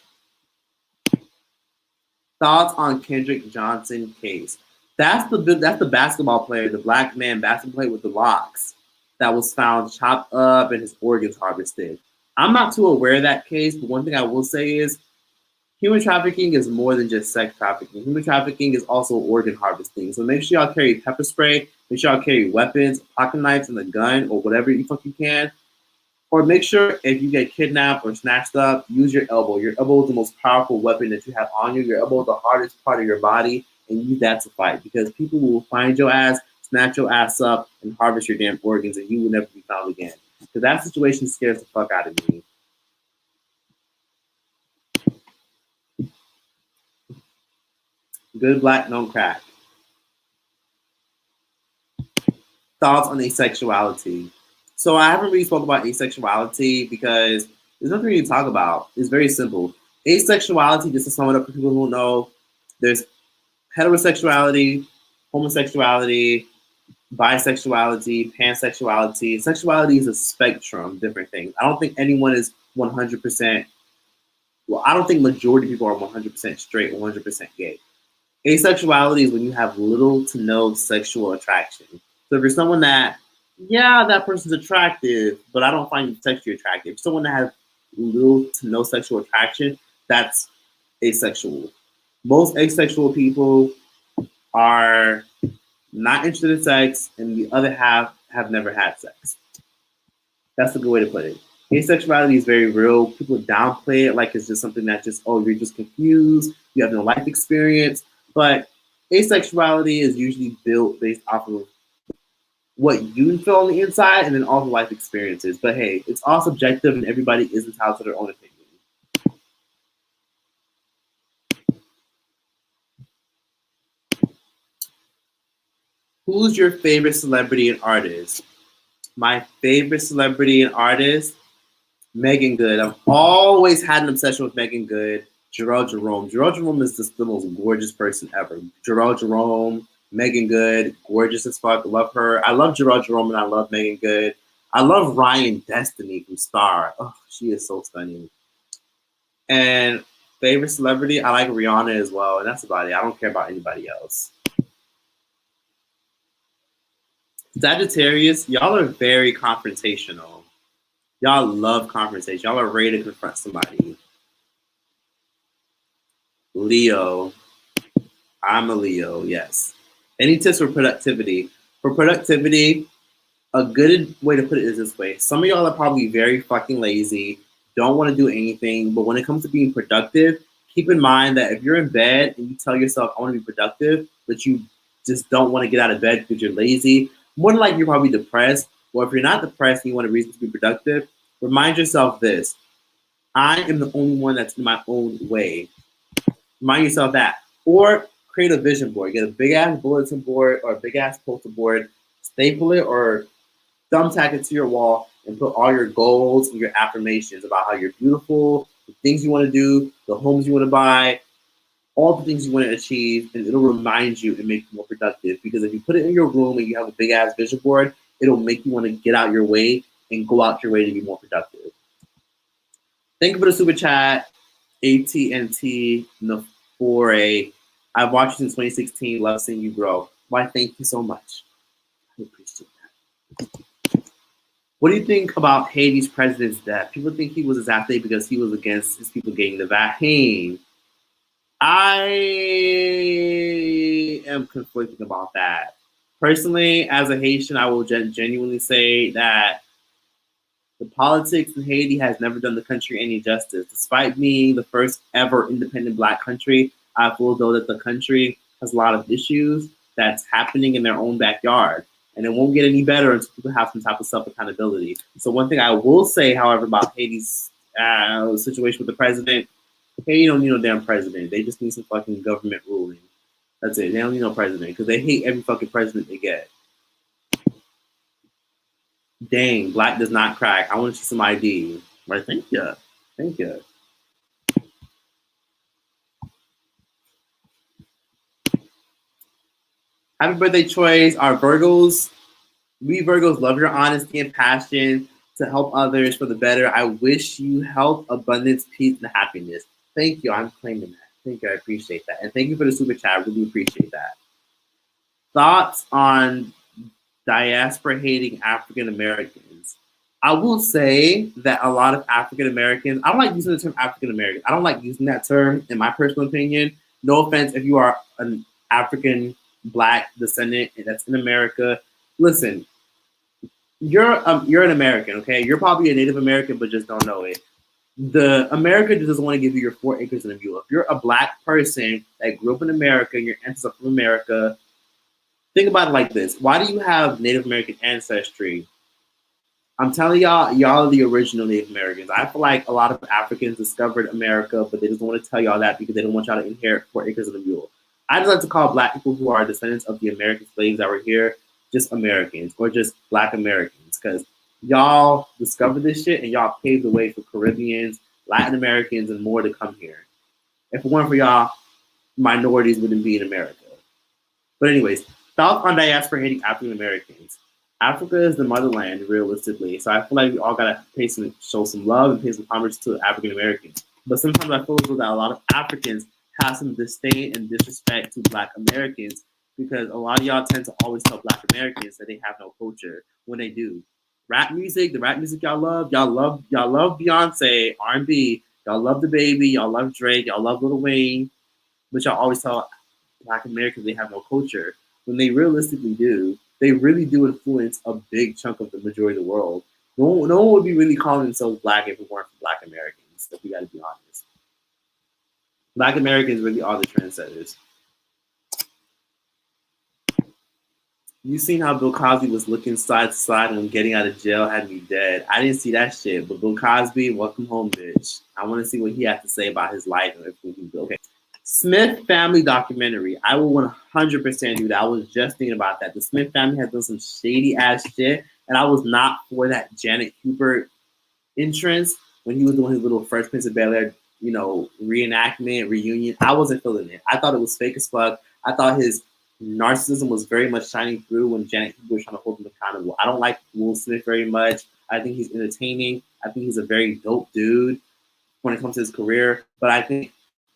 Thoughts on Kendrick Johnson case? That's the basketball player, the black man basketball player with the locks that was found chopped up and his organs harvested. I'm not too aware of that case, but one thing I will say is human trafficking is more than just sex trafficking. Human trafficking is also organ harvesting. So make sure y'all carry pepper spray, make sure y'all carry weapons, pocket knives, and a gun, or whatever you fucking can. Or make sure if you get kidnapped or snatched up, use your elbow. Your elbow is the most powerful weapon that you have on you. Your elbow is the hardest part of your body, and use that to fight, because people will find your ass, snatch your ass up, and harvest your damn organs, and you will never be found again. Because that situation scares the fuck out of me. Good black, no crack. Thoughts on asexuality. So I haven't really spoken about asexuality because there's nothing really to talk about. It's very simple. Asexuality, just to sum it up for people who know, there's heterosexuality, homosexuality, bisexuality, pansexuality. Sexuality is a spectrum of different things. I don't think anyone is 100%, well, I don't think majority of people are 100% straight, 100% gay. Asexuality is when you have little to no sexual attraction. So if you're someone that, yeah, that person's attractive, but I don't find you sexually attractive. Someone that has little to no sexual attraction, that's asexual. Most asexual people are not interested in sex, and the other half have never had sex. That's a good way to put it. Asexuality is very real. People downplay it like it's just something that just, oh, you're just confused, you have no life experience. But asexuality is usually built based off of what you feel on the inside and then all the life experiences. But hey, it's all subjective and everybody is entitled to their own opinion. Who's your favorite celebrity and artist? My favorite celebrity and artist, Megan Good. I've always had an obsession with Megan Good. Gerald Jerome. Gerald Jerome is just the most gorgeous person ever. Gerald Jerome, Megan Good, gorgeous as fuck. Love her. I love Gerald Jerome and I love Megan Good. I love Ryan Destiny from Star. Oh, she is so stunning. And favorite celebrity, I like Rihanna as well. And that's about it. I don't care about anybody else. Sagittarius, y'all are very confrontational. Y'all love confrontation. Y'all are ready to confront somebody. Leo. I'm a Leo, yes. Any tips for productivity? For productivity, a good way to put it is this way. Some of y'all are probably very fucking lazy, don't want to do anything, but when it comes to being productive, keep in mind that if you're in bed and you tell yourself, I want to be productive, but you just don't want to get out of bed because you're lazy, more than likely you're probably depressed. Or if you're not depressed and you want a reason to be productive, remind yourself this. I am the only one that's in my own way. Remind yourself that. Or create a vision board. Get a big ass bulletin board or a big ass poster board, staple it or thumbtack it to your wall, and put all your goals and your affirmations about how you're beautiful, the things you want to do, the homes you want to buy, all the things you want to achieve, and it'll remind you and make you more productive. Because if you put it in your room and you have a big ass vision board, it'll make you want to get out your way and go out your way to be more productive. Thank you for the super chat, AT&T Nafore. I've watched you since 2016. Love seeing you grow. Why, thank you so much. I appreciate that. What do you think about Haiti's president's death? People think he was assassinated because he was against his people getting the vaccine. I am conflicted about that. Personally, as a Haitian, I will genuinely say that the politics in Haiti has never done the country any justice. Despite being the first ever independent Black country, I feel though that the country has a lot of issues that's happening in their own backyard. And it won't get any better until people have some type of self-accountability. So one thing I will say, however, about Haiti's situation with the president, Haiti don't need no damn president. They just need some fucking government ruling. That's it. They don't need no president because they hate every fucking president they get. Dang, Black does not crack. I want to see some ID. Right, thank you. Thank you. Happy birthday, Troyce. Our Virgos, we Virgos love your honesty and passion to help others for the better. I wish you health, abundance, peace, and happiness. Thank you. I'm claiming that. Thank you. I appreciate that. And thank you for the super chat. I really appreciate that. Thoughts on diaspora hating African Americans? I will say that a lot of African Americans, I don't like using the term African American. I don't like using that term in my personal opinion. No offense if you are an African Black descendant that's in America. Listen, you're an American, okay? You're probably a Native American, but just don't know it. The America just doesn't want to give you your 4 acres and a mule. If you're a Black person that grew up in America and your ancestors are from America, think about it like this. Why do you have Native American ancestry? I'm telling y'all, y'all are the original Native Americans. I feel like a lot of Africans discovered America, but they just want to tell y'all that because they don't want y'all to inherit 4 acres and a mule. I just like to call Black people who are descendants of the American slaves that were here just Americans or just Black Americans because y'all discovered this shit and y'all paved the way for Caribbeans, Latin Americans, and more to come here. If it weren't for y'all, minorities wouldn't be in America. But anyways, thoughts on diaspora hating African Americans. Africa is the motherland, realistically. So I feel like we all gotta show some love and pay some homage to African Americans. But sometimes I feel that a lot of Africans have some disdain and disrespect to Black Americans because a lot of y'all tend to always tell Black Americans that they have no culture when they do. Rap music, the rap music y'all love Beyonce, R&B, y'all love DaBaby, y'all love Drake, y'all love Lil Wayne, but y'all always tell Black Americans they have no culture when they realistically do. They really do influence a big chunk of the majority of the world. No one would be really calling themselves Black if it weren't for Black Americans, if we gotta be honest. Black Americans really are the trendsetters. You seen how Bill Cosby was looking side to side and getting out of jail had me dead. I didn't see that shit, but Bill Cosby, welcome home, bitch. I want to see what he has to say about his life and everything. Okay. Smith family documentary. I will 100% do that. I was just thinking about that. The Smith family has done some shady ass shit, and I was not for that Janet Hubert entrance when he was doing his little Fresh Prince of Bel-Air, reenactment, reunion. I wasn't feeling it. I thought it was fake as fuck. I thought his narcissism was very much shining through when Janet Hubert was trying to hold him accountable. I don't like Will Smith very much. I think he's entertaining. I think he's a very dope dude when it comes to his career, but I think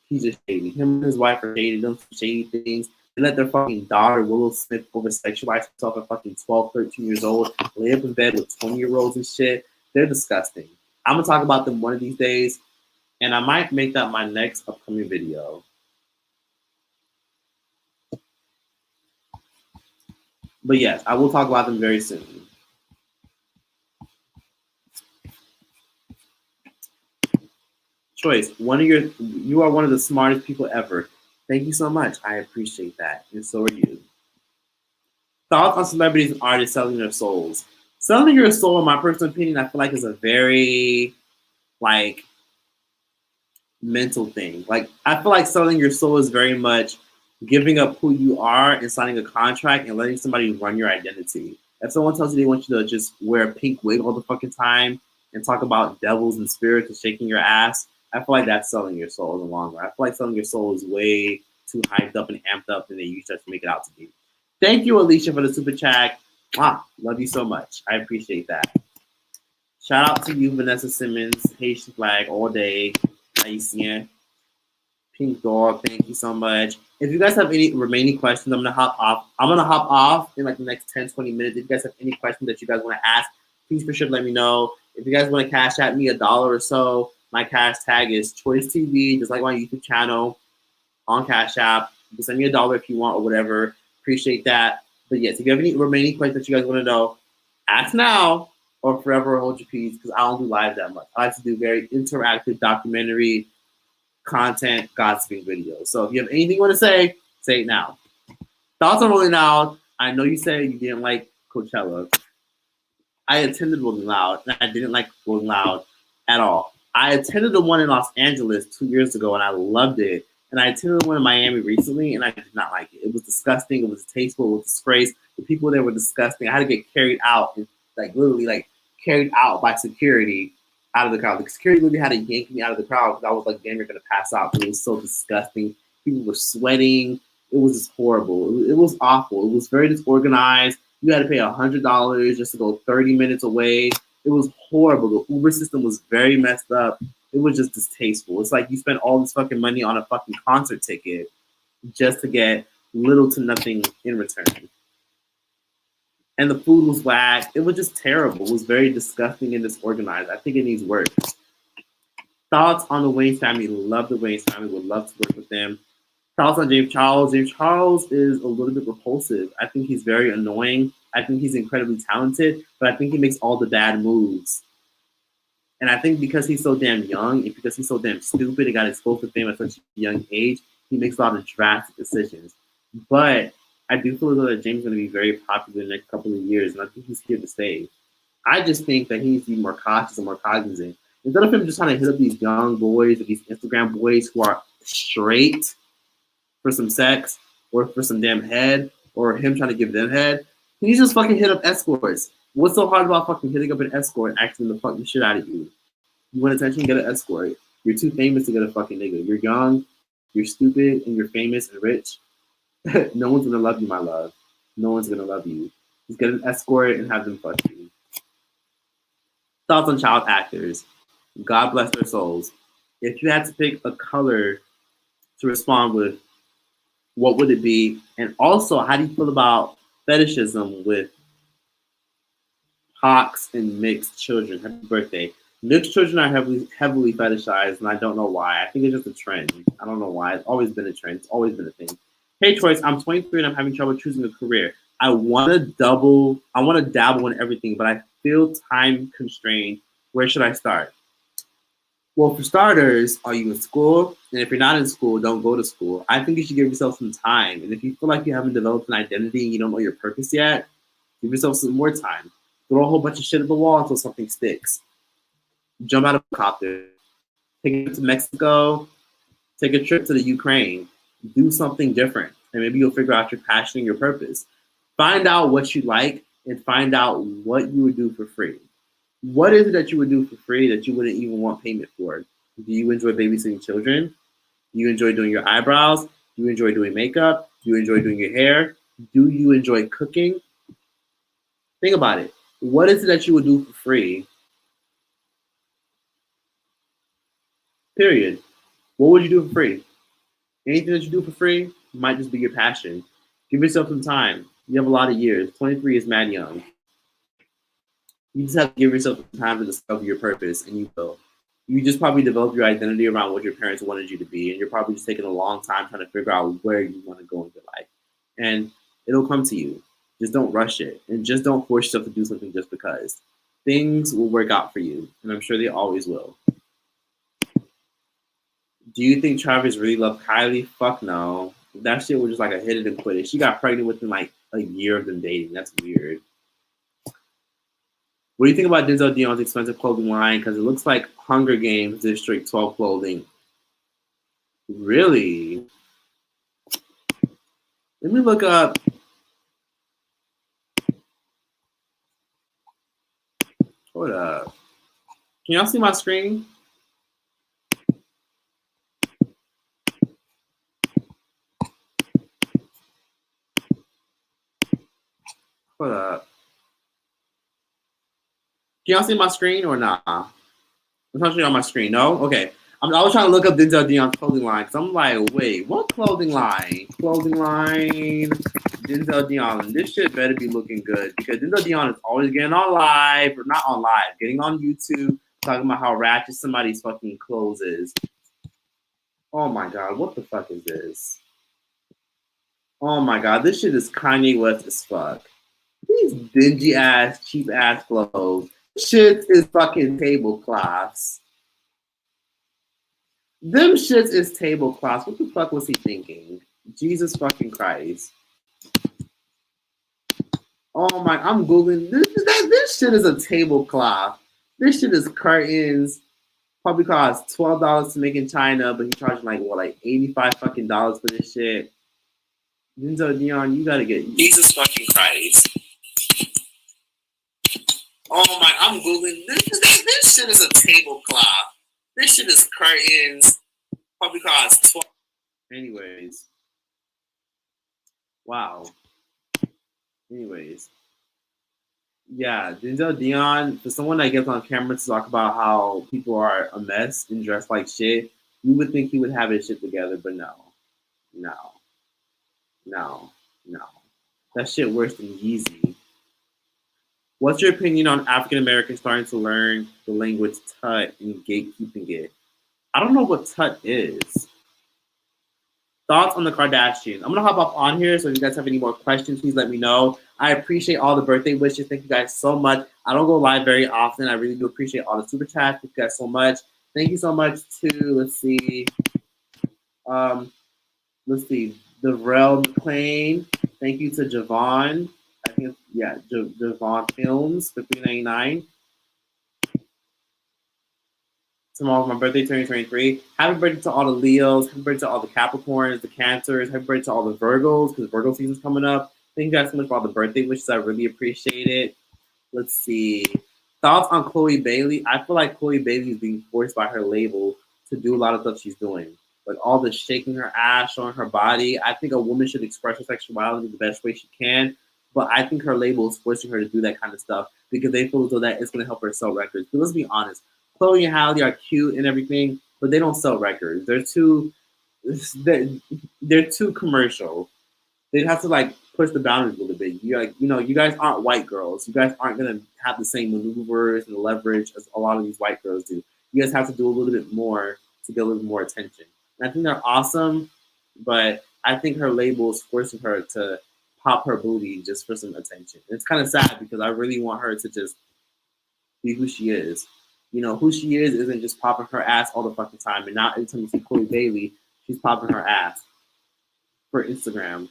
he's just shady. Him and his wife are shady, done some shady things. They let their fucking daughter, Willow Smith, over-sexualize herself at fucking 12, 13 years old, lay up in bed with 20-year-olds and shit. They're disgusting. I'm going to talk about them one of these days, and I might make that my next upcoming video. But yes, I will talk about them very soon. Troyce, you are one of the smartest people ever. Thank you so much. I appreciate that. And so are you. Thoughts on celebrities and artists selling their souls. Selling your soul, in my personal opinion, I feel like is a very, mental thing. Like, I feel like selling your soul is very much giving up who you are and signing a contract and letting somebody run your identity. If someone tells you they want you to just wear a pink wig all the fucking time and talk about devils and spirits and shaking your ass, I feel like that's selling your soul in the long run. I feel like selling your soul is way too hyped up and amped up than they usually have to make it out to be. Thank you, Alicia, for the super chat. Mwah. Love you so much. I appreciate that. Shout out to you, Vanessa Simmons, Haitian flag all day. Haitian. Pink Dog, thank you so much. If you guys have any remaining questions, I'm gonna hop off. I'm gonna hop off in like the next 10, 20 minutes. If you guys have any questions that you guys want to ask, please for sure let me know. If you guys want to cash at me $1 or so, my cash tag is Troyce TV, just like my YouTube channel on Cash App. You can send me $1 if you want or whatever. Appreciate that. But yes, if you have any remaining questions that you guys want to know, ask now or forever hold your peace, because I don't do live that much. I like to do very interactive documentary content, gossiping videos. So if you have anything you want to say it now. Thoughts on Rolling Loud. I know you said you didn't like Coachella. I attended Rolling Loud, and I didn't like Rolling Loud at all. I attended the one in Los Angeles 2 years ago, and I loved it. And I attended the one in Miami recently, and I did not like it. It was disgusting. It was tasteful. It was disgrace. The people there were disgusting. I had to get carried out, like literally, like carried out by security out of the crowd. The security literally had to yank me out of the crowd because I was like, damn, you're gonna pass out. It was so disgusting. People were sweating. It was just horrible. It was awful. It was very disorganized. You had to pay $100 just to go 30 minutes away. It was horrible. The Uber system was very messed up. It was just distasteful. It's like you spent all this fucking money on a fucking concert ticket just to get little to nothing in return. And the food was whack. It was just terrible. It was very disgusting and disorganized. I think it needs work. Thoughts on the Wayans family? Love the Wayans family. Would love to work with them. Thoughts on James Charles? James Charles is a little bit repulsive. I think he's very annoying. I think he's incredibly talented, but I think he makes all the bad moves. And I think because he's so damn young and because he's so damn stupid and got exposed to fame at such a young age, he makes a lot of drastic decisions. But I do feel as though that James is going to be very popular in the next couple of years, and I think he's here to stay. I just think that he needs to be more cautious and more cognizant. Instead of him just trying to hit up these young boys or these Instagram boys who are straight for some sex or for some damn head, or him trying to give them head, he needs to just fucking hit up escorts. What's so hard about fucking hitting up an escort and asking them to fuck the shit out of you? You want attention? Get an escort. You're too famous to get a fucking nigga. You're young, you're stupid, and you're famous and rich. No one's gonna love you, my love. No one's gonna love you. Just get an escort and have them fuck you. Thoughts on child actors? God bless their souls. If you had to pick a color to respond with, what would it be? And also, how do you feel about fetishism with Hawks and mixed children? Happy birthday. Mixed children are heavily fetishized, and I don't know why. I think it's just a trend. I don't know why. It's always been a trend. It's always been a thing. Hey, Troyce, I'm 23 and I'm having trouble choosing a career. I want to dabble in everything, but I feel time constrained. Where should I start? Well, for starters, are you in school? And if you're not in school, don't go to school. I think you should give yourself some time. And if you feel like you haven't developed an identity and you don't know your purpose yet, give yourself some more time. Throw a whole bunch of shit at the wall until something sticks. Jump out of a copter. Take a trip to Mexico. Take a trip to the Ukraine. Do something different. And maybe you'll figure out your passion and your purpose. Find out what you like and find out what you would do for free. What is it that you would do for free that you wouldn't even want payment for? Do you enjoy babysitting children? Do you enjoy doing your eyebrows? Do you enjoy doing makeup? Do you enjoy doing your hair? Do you enjoy cooking? Think about it. What is it that you would do for free? Period. What would you do for free? Anything that you do for free might just be your passion. Give yourself some time. You have a lot of years. 23 is mad young. You just have to give yourself time to discover your purpose, and you will. You just probably develop your identity around what your parents wanted you to be, and you're probably just taking a long time trying to figure out where you want to go in your life. And it'll come to you. Just don't rush it, and just don't force yourself to do something just because. Things will work out for you, and I'm sure they always will. Do you think Travis really loved Kylie? Fuck no. That shit was just like a hit it and quit it. She got pregnant within like a year of them dating. That's weird. What do you think about Denzel Dion's expensive clothing line? Because it looks like Hunger Games District 12 clothing. Really? Let me look up. Hold up. Can y'all see my screen? Hold up. Can y'all see my screen or not? I'm trying to show you on my screen. No? Okay. I was trying to look up Denzel Dion's clothing line because I'm like, wait, what clothing line? Clothing line, Denzel Dion. This shit better be looking good because Denzel Dion is always getting on live, or not on live, getting on YouTube, talking about how ratchet somebody's fucking clothes is. Oh my god, what the fuck is this? Oh my god, this shit is Kanye West as fuck. These dingy ass, cheap ass clothes. Shit is fucking tablecloths. Them shits is tablecloths. What the fuck was he thinking? Jesus fucking Christ. Oh my, I'm Googling. This shit is a tablecloth. This shit is curtains. Probably costs $12 to make in China, but he charging like what, like $85 fucking dollars for this shit. Denzel Dion, you gotta get Jesus fucking Christ. Oh my, I'm Googling. This shit is a tablecloth. This shit is curtains. Probably costs $12. Anyways. Wow. Anyways. Yeah, Denzel Dion, for someone that gets on camera to talk about how people are a mess and dressed like shit, you would think he would have his shit together, but no. No. No. No. That shit worse than Yeezy. What's your opinion on African Americans starting to learn the language Tut and gatekeeping it? I don't know what Tut is. Thoughts on the Kardashians? I'm going to hop up on here, so if you guys have any more questions, please let me know. I appreciate all the birthday wishes. Thank you guys so much. I don't go live very often. I really do appreciate all the super chats. Thank you guys so much. Thank you so much to, let's see, Devrell McLean. Thank you to Javon. I think, yeah, Javon Films for $3.99. Tomorrow's my birthday, 2023. Happy birthday to all the Leos. Happy birthday to all the Capricorns, the Cancers. Happy birthday to all the Virgos, because Virgo season's coming up. Thank you guys so much for all the birthday wishes. I really appreciate it. Let's see. Thoughts on Chloe Bailey? I feel like Chloe Bailey is being forced by her label to do a lot of stuff she's doing. Like all the shaking her ass, showing her body. I think a woman should express her sexuality the best way she can. But I think her label is forcing her to do that kind of stuff because they feel as though that it's going to help her sell records. But let's be honest. Chloe and Halle are cute and everything, but they don't sell records. They're too commercial. They have to like push the boundaries a little bit. You guys aren't white girls. You guys aren't gonna have the same maneuvers and leverage as a lot of these white girls do. You guys have to do a little bit more to get a little more attention. And I think they're awesome, but I think her label is forcing her to pop her booty just for some attention. And it's kind of sad because I really want her to just be who she is. Who she is isn't just popping her ass all the fucking time. And not every time you see Chloe Bailey, she's popping her ass for Instagram.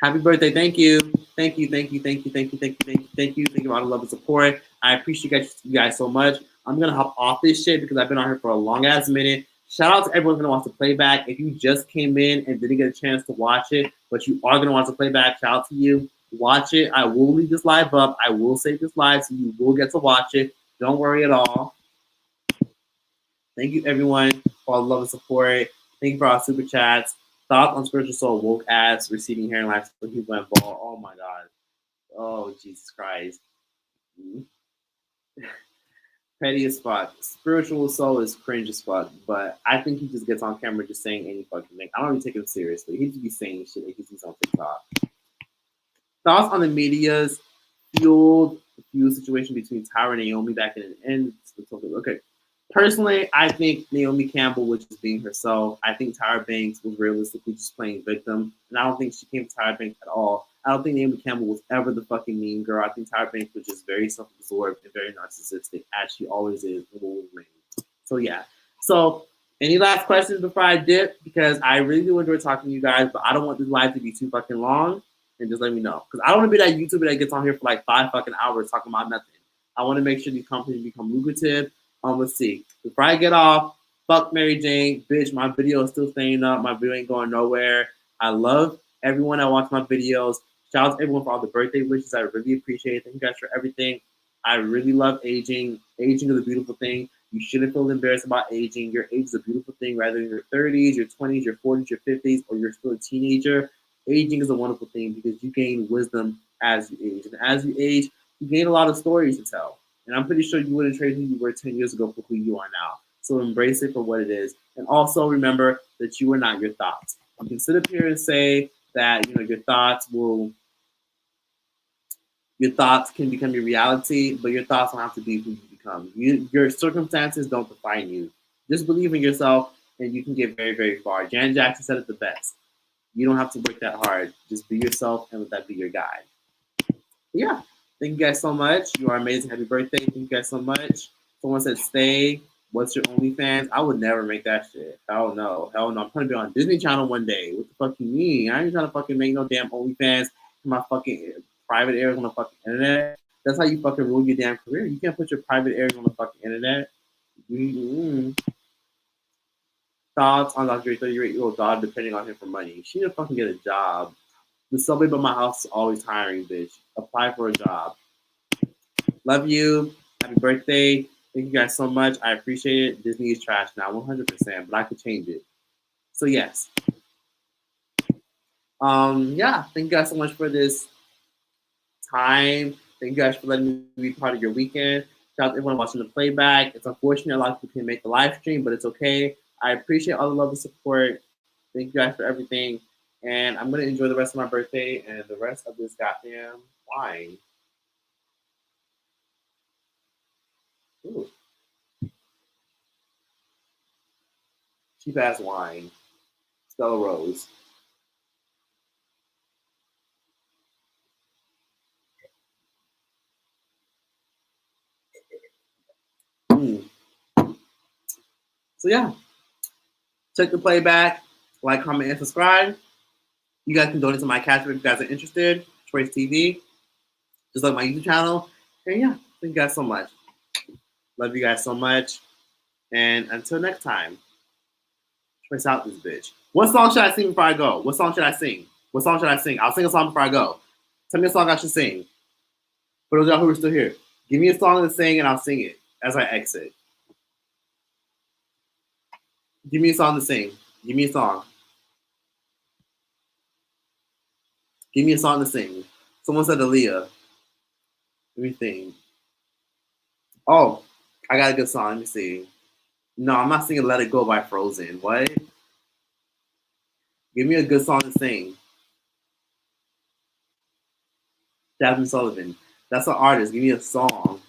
Happy birthday. Thank you. Thank you. Thank you. Thank you. Thank you. Thank you. Thank you. Thank you. Thank you for all the love and support. I appreciate you guys so much. I'm going to hop off this shit because I've been on here for a long ass minute. Shout out to everyone who wants to play back. If you just came in and didn't get a chance to watch it, but you are going to want to play back, shout out to you. Watch it. I will leave this live up. I will save this live so you will get to watch it. Don't worry at all. Thank you, everyone, for all the love and support. Thank you for our super chats. Thoughts on Spiritual Soul, woke ass, receding hairline, so he went bald. Oh my god. Oh, Jesus Christ. Petty as fuck. Spiritual Soul is cringe as fuck, but I think he just gets on camera just saying any fucking thing. I don't even take him seriously. He just be saying shit like he's on TikTok. Thoughts on the media's fueled situation between Tyra and Naomi back in the end. Okay. Personally, I think Naomi Campbell was just being herself. I think Tyra Banks was realistically just playing victim. And I don't think she came to Tyra Banks at all. I don't think Naomi Campbell was ever the fucking mean girl. I think Tyra Banks was just very self-absorbed and very narcissistic, as she always is and will remain. So, yeah. So, any last questions before I dip? Because I really do enjoy talking to you guys, but I don't want this live to be too fucking long. And just let me know. Because I don't want to be that YouTuber that gets on here for like 5 fucking hours talking about nothing. I want to make sure these companies become lucrative. Let's see. Before I get off, Fuck Maryjane, bitch. My video is still staying up. My video ain't going nowhere. I love everyone that watches my videos. Shout out to everyone for all the birthday wishes. I really appreciate it. Thank you guys for everything. I really love aging. Aging is a beautiful thing. You shouldn't feel embarrassed about aging. Your age is a beautiful thing, whether in your 30s, your 20s, your 40s, your 50s, or you're still a teenager. Aging is a wonderful thing because you gain wisdom as you age. And as you age, you gain a lot of stories to tell. And I'm pretty sure you wouldn't trade who you were 10 years ago for who you are now. So embrace it for what it is. And also remember that you are not your thoughts. You can sit up here and say that your thoughts can become your reality, but your thoughts don't have to be who you become. Your circumstances don't define you. Just believe in yourself and you can get very, very far. Janet Jackson said it the best. You don't have to work that hard. Just be yourself and let that be your guide. Yeah. Thank you guys so much. You are amazing. Happy birthday. Thank you guys so much. Someone said stay. What's your OnlyFans? I would never make that shit. Hell no. Hell no. I'm trying to be on Disney Channel one day. What the fuck you mean? I ain't trying to fucking make no damn OnlyFans in my fucking private areas on the fucking internet. That's how you fucking ruin your damn career. You can't put your private areas on the fucking internet. Thoughts on Dr. Dre 38-year-old daughter depending on him for money. She didn't fucking get a job. The subway by my house is always hiring, bitch. Apply for a job. Love you. Happy birthday. Thank you guys so much. I appreciate it. Disney is trash now, 100%, but I could change it. So yes. Yeah, thank you guys so much for this time. Thank you guys for letting me be part of your weekend. Shout out to everyone watching the playback. It's unfortunate a lot of people can't make the live stream, but it's okay. I appreciate all the love and support. Thank you guys for everything. And I'm going to enjoy the rest of my birthday and the rest of this goddamn wine. Ooh. Cheap ass wine. Stella Rose. So yeah, check the playback, like, comment, and subscribe. You guys can donate to my cash if you guys are interested. Troyce TV, just like my YouTube channel. And yeah, thank you guys so much. Love you guys so much. And until next time, Troyce out this bitch. What song should I sing before I go? What song should I sing? What song should I sing? I'll sing a song before I go. Tell me a song I should sing. For those of y'all who are still here, give me a song to sing and I'll sing it as I exit. Give me a song to sing. Give me a song. Give me a song to sing. Someone said Aaliyah. Let me think. Oh, I got a good song. Let me see. No, I'm not singing Let It Go by Frozen. What? Give me a good song to sing. Jasmine Sullivan. That's an artist. Give me a song.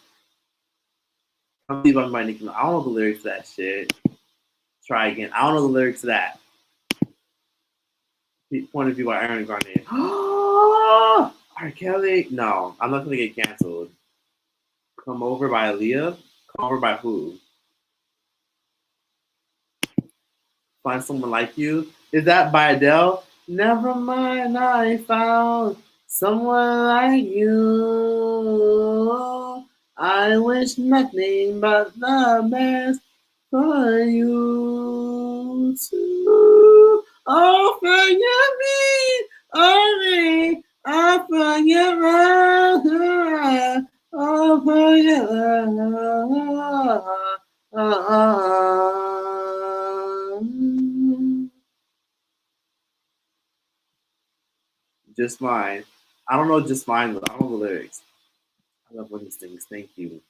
I'm leaving by NICKI. I don't know the lyrics to that shit. Try again. I don't know the lyrics to that. Point of View by Aaron Grande. R. Kelly? No, I'm not gonna get canceled. Come Over by Aaliyah? Come Over by who? Find Someone Like You? Is that by Adele? Never mind, I found someone like you. I wish nothing but the best for you too. Oh, forgive me, only I forgive her. Oh, forgive her. Just Mine. I don't know Just Mine, but I don't know the lyrics. I love one of these things. Thank you.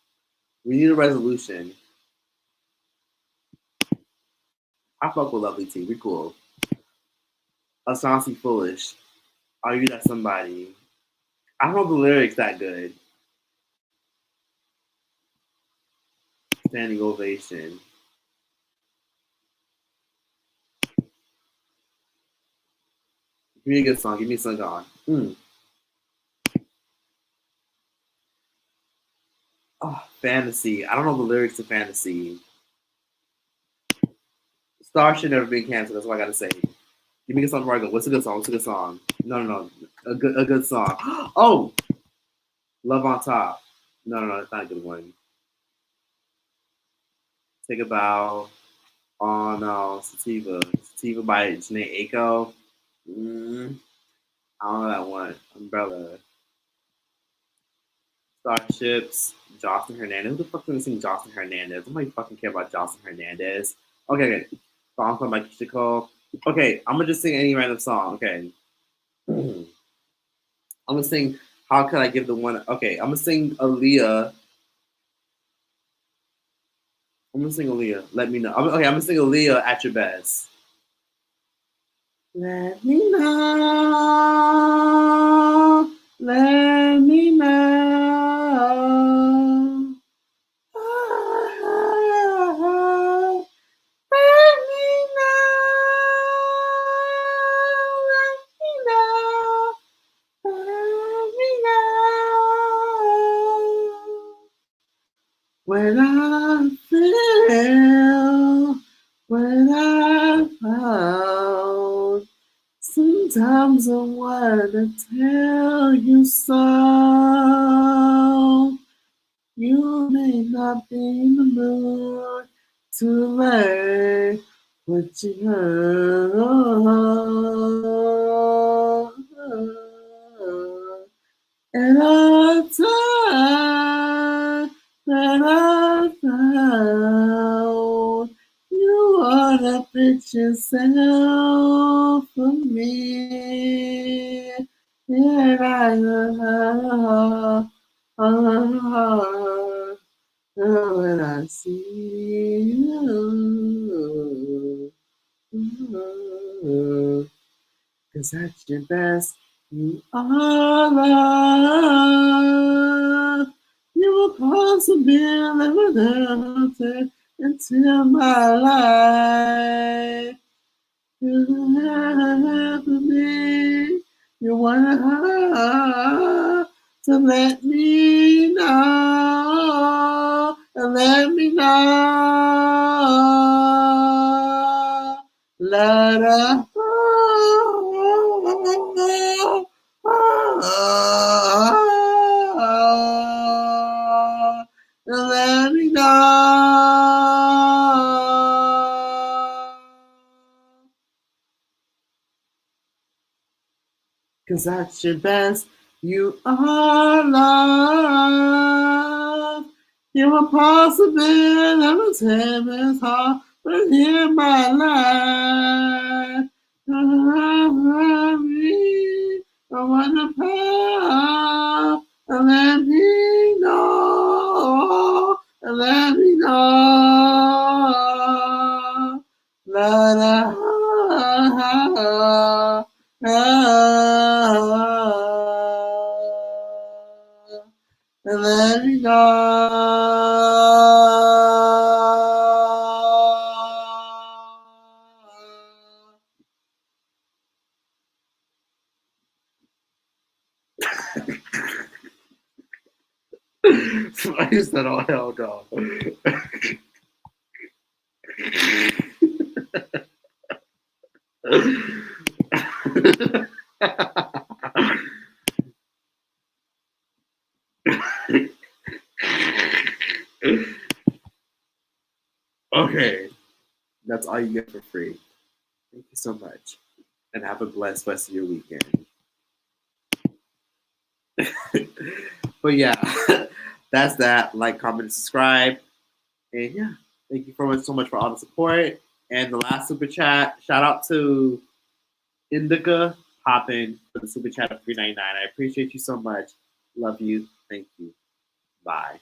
We need a resolution. I fuck with Lovely T. We cool. Ashanti Foolish. Are You That Somebody? I don't know the lyrics that good. Standing Ovation. Give me a good song. Give me a song on. Oh, Fantasy. I don't know the lyrics to Fantasy. Star Should Never Be Canceled. That's what I gotta say. Give me a song before I go. What's a good song? What's a good song? No. A good song. Oh! Love on Top. No, that's not a good one. Take a Bow. on Sativa. Sativa by Janae Aiko. I don't know that one. Umbrella. Starships. Jocelyn Hernandez. Who the fuck gonna sing Jocelyn Hernandez? Nobody fucking care about Jocelyn Hernandez. Okay. Song by Keisha Cole. Okay, I'm gonna just sing any random song. Okay. I'm gonna sing How Could I Give the One. Okay, I'm gonna sing Aaliyah. Let me know. I'm gonna sing Aaliyah At Your Best. Let me know. Let me know. Let me know. Let me know. When I feel, when I found, sometimes I wanna tell you so. You may not be in the mood to learn what you heard. And I time that I found, you ought to pitch yourself for me. And I when I see you. 'Cause at your best, you are love. You were possibility into my life. You have to be. You want to let me know. And let me know. Let us. Let me know. 'Cause at your best, you are love. You're a possibility, it's hard, but in my life, I want to power, and let me know, let me know, let let me know. Why is that all hell no? Okay, that's all you get for free. Thank you so much, and have a blessed rest of your weekend. But yeah, that's that. Like, comment, and subscribe, and yeah, thank you so much for all the support. And the last super chat, shout out to Indica Poppin for the super chat of $3.99. I appreciate you so much. Love you. Thank you. Bye.